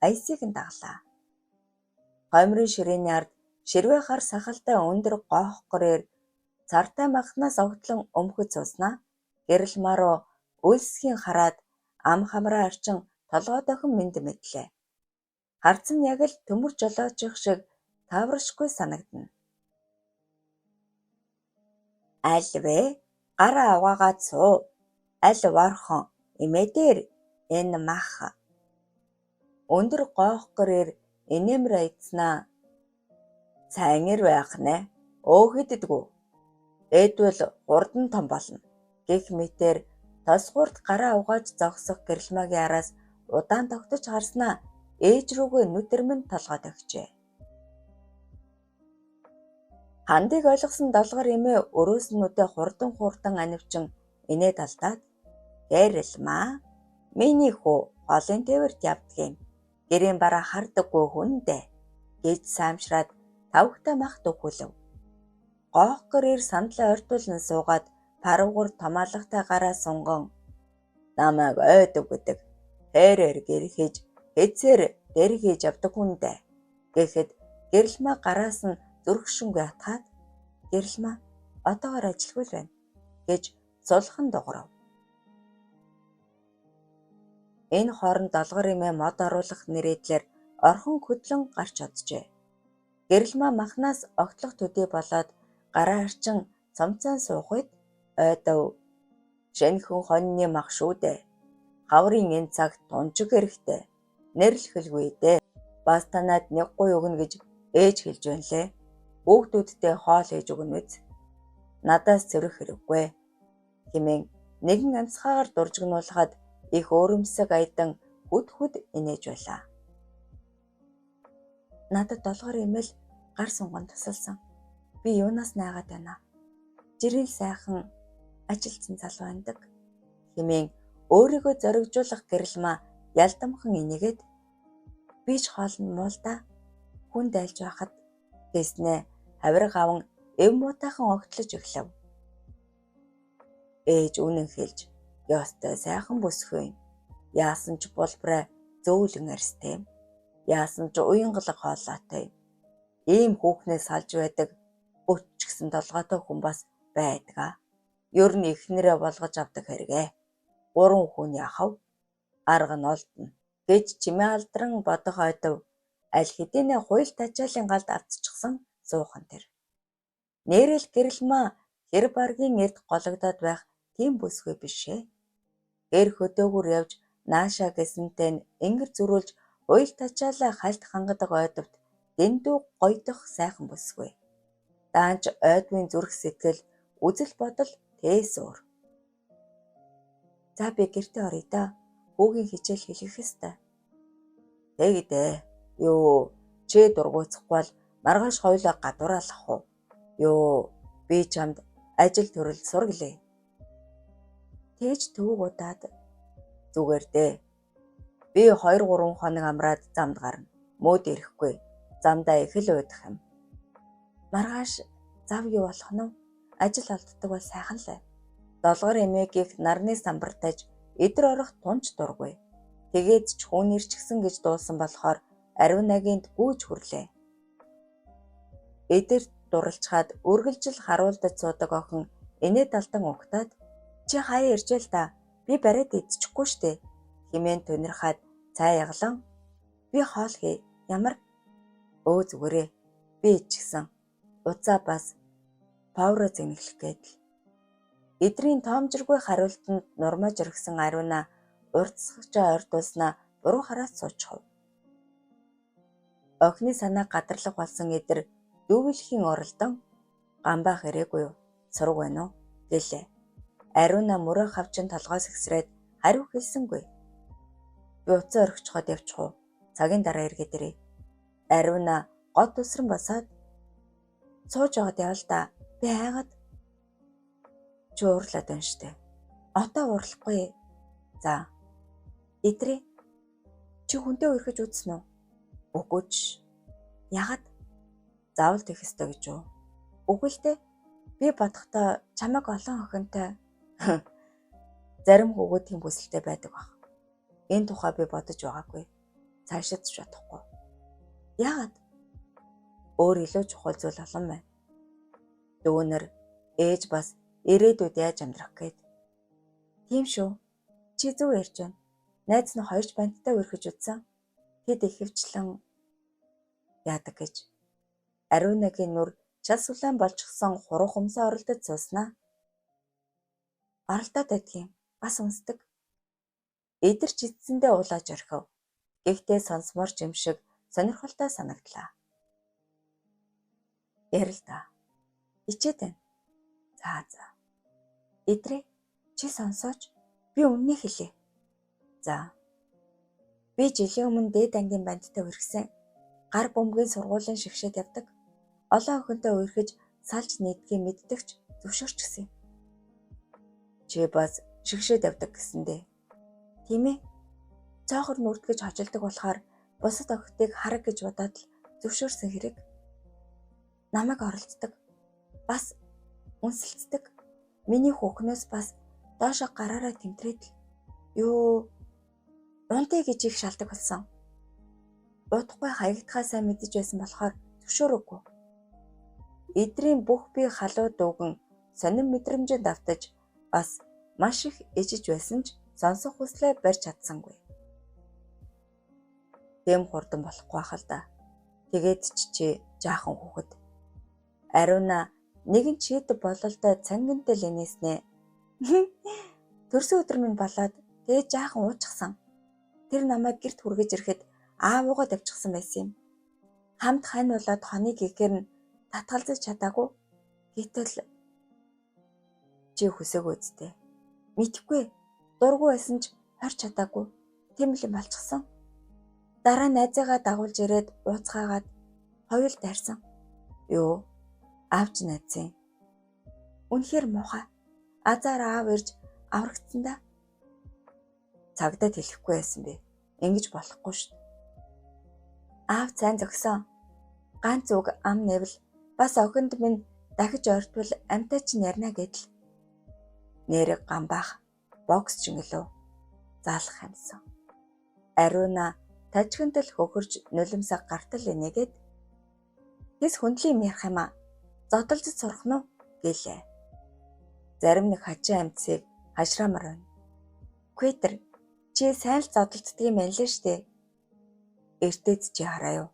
аясыг нь даглаа. Хомрын ширээний ард ширвээ хар сахалтай өндөр гоохгорээр цартай махнаас огтлон өмхөж сууснаа. Гэрэлмаа руу үлсхийн хараад ам хамраа арчин толгой дохин мэд мэдлээ. Харцан яг л төмөр жолоочих шиг таврашгүй санагдана. Аль вэ? Гараа аваагаад суу. Аль вархон эмээ дээр энэ мах. Өндөр гоохгорээр инээмэр айдснаа. Сайн ир байх нэ. Өөхөддгүү. Эдвэл хурдан том болно. Гэх мэтээр тосгуурт гараа угааж зогсох гэрэлмаагийн араас удаан тогтож харснаа ээж рүүгээ нүдэрмэн толгойд өгчээ. Хандыг ойлгосон долгор эмээ өрөөс нь үдэ хурдан анивчин инээд алдаад "Гэрэлмаа, миний хүү голын тээвэрт явдгийм. Гэрийн бараа хардаггүй хүндээ" гэж саамшраад тавхтай махт өгүүлв. Гоох гэрээр сандлаа ойртуулан суугаад паруугар томаалгатай гараа сунган "Намайг ойдог гэдэг. Тэрээр гэр хийж хэцээр гэр хийж явдаг хүндээ" гэхэд Гэрэлмаа гараас нь зүрхшингүй атгаад "Гэрэлмаа одоогоор ажилгүй л байна" гэж сулхан дуграв. Энэ хооронд долгор эмээ мод оруулах нэрийдлэр орхон хөдлөн гарч оджээ. Гэрэлмаа махнаас огтлох төдий болоод гараа арчин цомцоон суух үед "Ойдов, шинэхэн хоньны мах шүү дээ. Хаврын энэ цагт тунжиг хэрэгтэй. Нэрлэхэлгүй дээ. Бас танаад нэг гуй өгнө гэж ээж хэлж байна лээ. Хүүхдүүддээ хоол хийж өгнө биз. Надаас зөрөх хэрэггүй" хэмээн нэгэн амьсгаагаар дуржигнуулахад их өөрөмсөг аядан хүд инээж байлаа. "Надад долгор эмээл гар сунган тусалсан. Би юунаас найгаад байна. Жирийн сайхан ажилтсан залуу байдаг" хэмээн өөрийгөө зоригжуулах Гэрэлмаа ялдамхан инээгээд "Би ч хоол нь муу л да. Хүн дайлж байхад" гэснээ хавирга аван эв муутайхан огтлож эхлэв. Ээж үнэн хэлж "Ёстой сайхан бүсгүй. Яасан ч булбараа зөөлөн арьстай. Яасан ч уянгалаг хоолойтой. Ийм хүүхнээс салж байдаг өч ч гэсэн толгойтой хүн бас байдаг. Ер нь эхнэрээ болгож авдаг хэрэгэ. 3 хүн яхав. Арга нь олдно" гэж чимээ алдран бодох Ойдов аль хэдийнэ хууль тачаалын галд автчихсан суухан тэр. Нээрэл Гэрэлмаа хэр баргийн эрд гологдоод байх тийм бүсгүй бишээ. Гэр хөдөөгөр явж наашаа гэсэнтэй нь ингэр зөрүүлж хууль тачаалаа хальт хангадаг Ойдовт дэндүү гоёдох сайхан бүсгүй. Даанч Ойдвын зүрх сэтгэл үзэл бодол тээс өөр. "За би гэртээ оръё даа. Хүүгийн хичээл хэлэх ёстой." "Тэгдэ. Юу, чи дургуйцахгүй бол маргааш хоёулаа гадуураалах уу? Юу, би чамд ажил төрөл сургалээ." "Тээж төвөг удаад." "Зүгээр дээ. Би 2-3 хоног амраад замд гарна. Мөөд ирэхгүй. Замдаа их л уйдах юм." "Маргааш зав юу болох нь вэ? Ажил олддог бол сайхан л байна." Долгор эмээгийг нарны самбартаж эдэр орох тунч дургүй. Тэгээд ч хүн ирчихсэн гэж дуулсан болохоор Ариунагинд гүйж хүрлээ. Эдэрт дурлцгаад үргэлжил харуулдаж суудаг охин инээд алдан угтаад "Чи хаяа иржээ л да. Би бариад идчихгүй штэ" хэмээн тунирхаад цай яглан "Би хоол хий. Ямар?" "Өө зүгээрээ. Би идчихсэн. Уцаа бас павра зэнгэлэх гээд л." Эдрийн тоомжиргүй хариултанд нурмаж орхисон Ариуна уртсгачаа ойртуулснаа буруу хараас суучихв. Охины санаа гадарлах болсон эдэр дүүвэлхийн оролдон "Гамбаа хэрээгүй юу? Сураг байна уу?" гэлээ. Ариуна мөрөө хавчин толгоос ихсрээд хариу хэлсэнгүй. "Би уцаа орхичиход явчих уу? Цагийн дараа эргээд ирье." Ариуна гот усран босоод "Сууж яваад явал да. Би хайгаад." "Чи уурлаад байна штэ." "Одоо уурлахгүй." "За. Эдрээ. Чи хүнтэй үерхэж үзсэн үү?" "Үгүй ч." "Яагаад?" "Заавал тех ёстой гэж үү?" "Үгүй л дээ. Би бодохдоо чамайг олон охинтой." "Зарим хүүгүүдийн бүсэлтэй байдаг баг. Энэ тухай би бодож байгаагүй. Цаашид ч бодохгүй." "Яагаад?" "Өөр илүү чухал зүйл олон байна. Дүүнэр, ээж бас ирээдүйд яаж амьдрах гээд." "Тийм шүү. Чи зөв ярьж байна. Найз нь хоёрч банттай үерхэж үзсэн. Тэд ихэвчлэн" яадаг гэж. Ариунагийн нүр шал сулаан болчихсон хуруу хумсаа оролдож сууснаа. "Оролдоод байдгийн. Бас үнсдэг." Эдэр ч эцсэндээ улааж орхив. Гэхдээ сонсмоор ч юм шиг сонирхолтой санагдлаа. "Ярил да. Ичээд байна." За. "Эдрээ, чи сонсооч. Би үннийг хэлье." "За. Би жилийн өмнө дээд ангийн бандтай үерхсэн. Гар бөмбөгийн сургуулийн шигшээд явдаг. Олон охинтой үерхэж салж нийтгээ мэддэгч зөвшөөрч гисэн юм. Чи бас шигшээд явдаг гэсэндээ. Тийм ээ. Цоохор нүрдгэж хожилдог болохоор бусад охидыг хараг гэж бодоод л зөвшөөрсөн хэрэг. Намайг оролцдог. Бас үнсэлцдэг. Миний хүүхнээс бас доошо гараараа тэмтрээд л юу унтъя гэж их шалдаг болсон. Удахгүй хаягдхаа сайн мэдэж байсан болохоор зөвшөөрөөгүй. Эдрийн бүх бие халуу дууган сонин мэдрэмжэнд автаж бас маш их ижиж байсан ч сонсох хүслээ барьж чадсангүй. Дэм хурдан болохгүй байх л да. Тэгээд чи жаахан хүүхэд. Ариуна нэгэн чийд бололтой цангинтай л инээснэ. Төрсөн өдөр минь болоод тэгээд жаахан уучсан. Тэр намайг гэрт хүргэж ирэхэд аавуугаа давчихсан байсан юм. Хамт хань болоод хоныг ихээр нь татгалзаж чадаагүй. Гэтэл чи хүсээгүй үсттэй. Мэдхгүй. Дургүй байсан ч хорч чадаагүй. Тийм л юм болчихсон. Дараа найзаагаа дагуулж ирээд ууцгаагаад хоёул дайрсан. Юу? Аавч найзын. Үнэхээр муухай. Азар аав ирж аврагдсан да. Цагдаад хэлэхгүй байсан би. Ингэж болохгүй шүү. Аав цайн зогсон. Ганц үг ам нэвэл бас охинд минь дахиж ойртвол амтай чинь ярина гэдэл. Нэрэг гамбаах бокс чингэлөө заалах юмсан. Ариуна тажигнтал хөхөрж нулимсаа гартал инегээд "Тэс хөндлөм ярих юм а. Зодолж сурах нь" гэлээ. Зарим нэг хачин амьтсыг хашраамаар байна. Квитер чи сайн л зодолддөг юм байна лээ штэ. Эртээд чи хараа юу.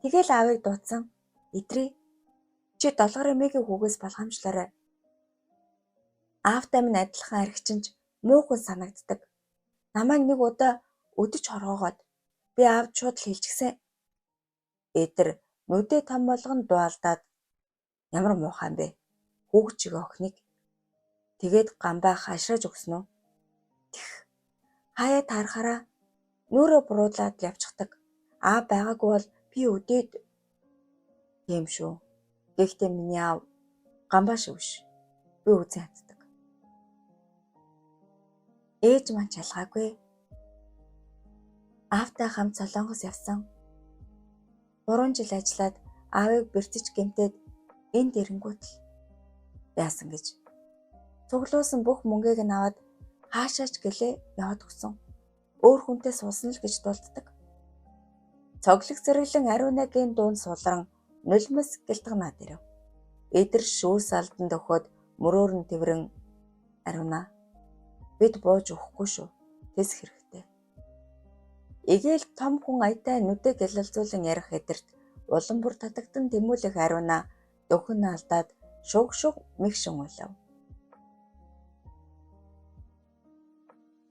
Тэгэл аавыг дуудсан. Идрээ чи 7 эмээгийн хүүгээс болгоомжлоорой. Аавтай минь адилхан архичинч муухай санагддаг. Намайг нэг удаа өдөж хоргоогоод би аавд шууд л хэлчихсэн. Эдэр нүдээ том болгон дуалдаад ямар муухай юм бэ? Хүүг чиг охиныг. Тэгээд гамбаа хашрааж өгсөн үү? Хаяа таарахаараа нүрэ буруудлаад явчихдаг. Аа байгаагүй бол би өдөөд. Тийм шүү. Гэхдээ миний аав гамбаа шиг биш. Би үзэн хатдаг. Ээж маань чалгаагүй. Аавтай хамт Солонгос явсан. 3 жил ажиллаад аавыг бэртэж гэмтээд энд ирэнгүүт л яасан гэж. Цуглуулсан бүх мөнгийг нь аваад хаашаач гэлээ яваад өгсөн. Өөр хүнтэй суусан л гэж дуулддаг. Цоглог зэрэглэн Ариунагийн дуун сулран нулимс гэлтгнаад ирэв. Эдэр шүүс алдан дөхөд мөрөөр нь тэврэн "Ариуна, бид бууж өгөхгүй шүү. Тэс хэрэгтэй." Эгээл том хүн аятай нүдэ гэлэлзүүлэн ярих эдэрт улам бүр татагдан тэмүүлэх Ариуна дөхөн алдаад шуг мэгшин улав.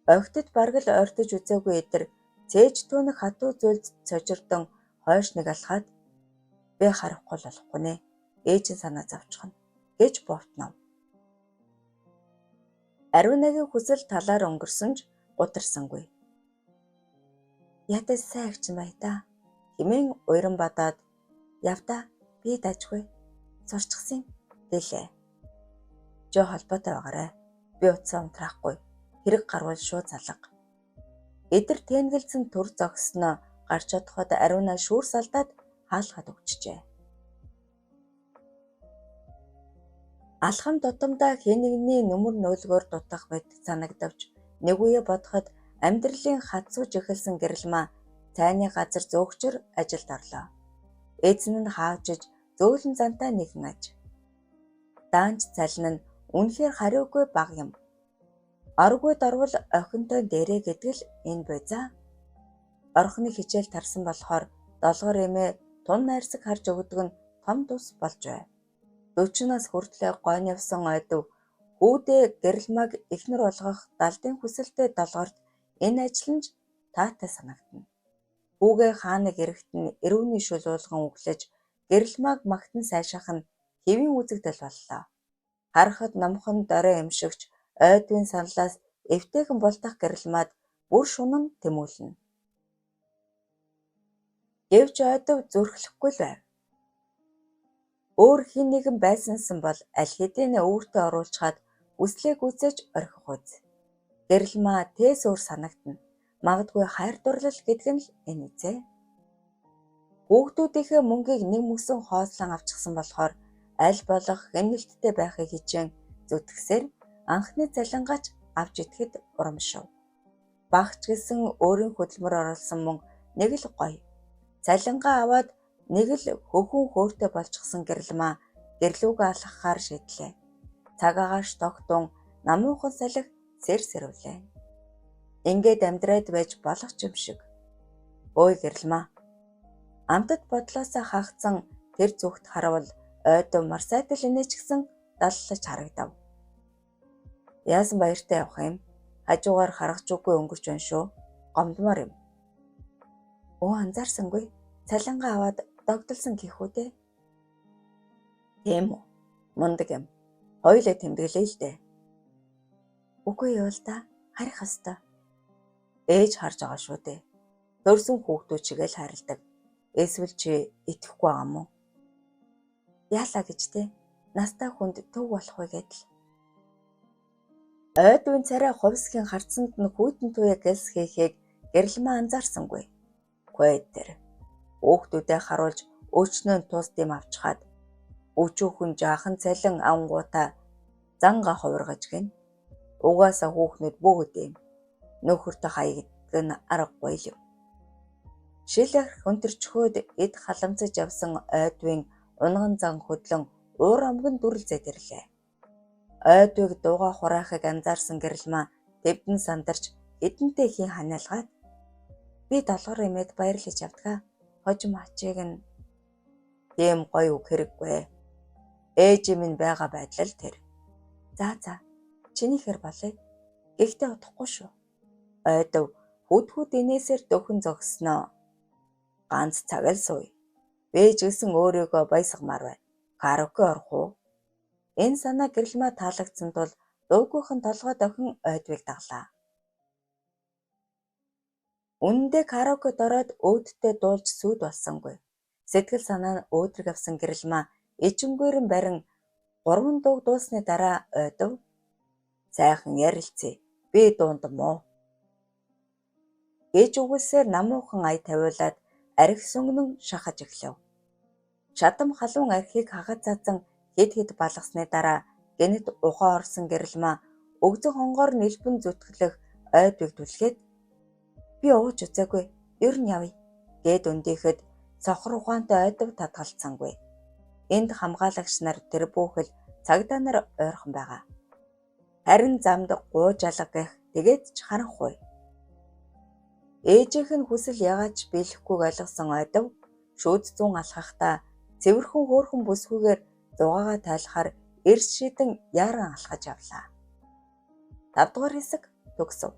Огтд бараг л ойртож үзээгүй эдэр цээж түүнэх хатуу зүйлд цожирдон хойш нэг алхаад "Би харахгүй л болохгүй нэ. Ээжийн санаа завчихна" гэж бовтнов. Ариунагийн хүсэл талаар өнгөрсөн ч гутарсангүй. Ядаж сайн агчин бай та. Хэмээн уйран бодоод "Явда, би дажгүй. Сурчсан юм" гэлээ. Жо холбоотой байгаарай. Би утсаа унтраахгүй. Хэрэг гарвал шууд залга. Эдэр тэнгэлзэн төр зогсноо гарч чадхад Ариуна шүүрс алдаад хаалгаад өгчжээ. Алхам тутамдаа хэн нэгний нүмер нөөлгөөр дутах мэт санагдавч нэг үе бодоход амьдралын хатсууж эхэлсэн гэрэлмаа цайны газар зөөгчөр ажилд орлоо. Эзэн нь хаавчиж зөөлөн зантай нэгэн аж. Даанч цалин нь үнэхээр хариугүй бага юм. Оргууд орвол охинтой дээрээ гэдэг л энэ буйзаа. Орхны хичээл тарсан болохоор 7 эмээ тун найрсаг харж өгдөг нь том тус болж байв. 40 нас хүртлээр гойн явсан ойдов хүүдээ гэрэлмаг эхнэр болгох далдын хүсэлтэй долгорт энэ ажил нь таатай санагдана. Хүүгээ хааныг эрэхт нь эрүүний шүл уулган өглөж гэрэлмаг магтан сайшаах нь хэвийн үзэгдэл боллоо. Харахад номхон дорой эмшигч ойдын саналаас эвтэйхэн бултах гэрэлмаад бүр шунан тэмүүлнэ. Гэвч ойдов зүрхлэхгүй л байв. Өөр хэн нэгэн байсансан бол аль хэдийн өвөртөө оруулчаад үслээ гүйцээж орхих үз. Гэрэл маа тээс өөр санагдана. Магадгүй хайр дурлал гэдэг нь л энэ үзээ. Хүүхдүүдийнхээ мөнгийг нэг мөсөн хоослон авчихсан болохоор аль болох хяналттай байхыг хичээн зүтгэсээр анхны цалингаач авч идэхэд урамшив. Багч гэсэн өөрийн хөдөлмөр оруулсан мөнгө нэг л гоё. Цалингаа аваад нэг л хөхүүн хөөртэй болчихсон гэрэл маа гэрлүүгээ алхахаар шийдлээ. Цаг агааш тогтун намуухан салхи сэрвлээ. Ингээд амьдраад байж болох юм шиг. Ой гэрэл маа. Амтд бодлоосоо хаагцсан тэр зүгт харавал ойдоо марсайтал инеч гсэн даллаж харагдав. Яасан баяртай явах юм? Хажуугаар харах зүггүй өнгөрч байна шүү. Гомдмоор юм. Оо анзаарсангүй. Цалингаа аваад догдолсон гэх үү дээ. Тийм үү? Мундаг юм. Хоёулаа тэмдэглэе л дээ. Үгүй юу л да. Харих хэвээр. Ээж харж байгаа шүү дээ. Төрсөн хүүхдүүд шиг л харилдаг. Эсвэл чи итгэхгүй байгаа мó? Яалаа гэж те. Настай хүнд төв болох вэ гэдэл. Ойдын царай хувьсгийн харцсанд нь хүйтэн туяа гэлс хийхийг гэрэл маа анзаарсангүй. Хөөе тэр. Хүүхдүүдээ харуулж өчнөө тус дэм авчхаад өчүүхэн жаахан цалин ангуута занга хувиргаж гин. Угаасаа хүүхнүүд бүгд юм. Нөхөртөө хаягддаг нь аргагүй л юм. Шилэх өнтөрчхөөд эд халамцаж явсан ойдвын унган зан хөдлөн уур амган дүрлзээд ирлээ. Ойдвыг дууга хураахыг анзаарсан гэрэл маа тэвдэн сандарч эдэнтэй хийн ханиалгаад би долгор имэд баярлаж явдгаа. Хожим ачиг нь тийм гоё үг хэрэггүй. Ээж минь байгаа байдал тэр. За чинийхэр болъё. Гэхдээ удахгүй шүү. Ойдов хүдхүүд инээсээр дөхөн зогсноо. Ганц цаг л сууя. Бэж гисэн өөрийгөө баясгамаар байна. Караоке орох уу? Энэ санаа гэрэл маа таалагдсан тул дуугүйхэн толгой дохин ойдвыг даглаа. Үнэндээ караокед ороод өөдтэй дуулж сүйд болсонгүй. Сэтгэл санаа нь өөдрөг авсан гэрэл маа ичингүүрэн барин 3 дууг дуусны дараа ойдов. Сайхан ярилцъя. Би дуунд муу. Ээж үгэлсээр намуухан ая тавиулаад арх сүнгэн шахаж эхлэв. Шатам халуун архийг хагад заасан хэд балгасны дараа гэнэт ухаан орсон гэрэл маа өгзөн хонгоор нэлбэн зүтгэлэх ойдвыг түлхээд би ууж үзээгүй, ер нь явъя гэд өндийхэд цохор ухаантай ойдов татгалцсангүй. Энд хамгаалагч нар тэр бүхэл цагдаа нар ойрхон байгаа. Харин замд гууж алга гэх тэгээд ч харанхуй. Ээжийнх нь хүсэл ягаад ч биелэхгүйг ойлгосон ойдов шүүд зүүн алхахдаа цэвэрхэн хөөрхөн бүсгүйгээр зугаагаа тайлахаар эрс шидэн яаран алхаж явлаа. 5 дугаар хэсэг төгсөв.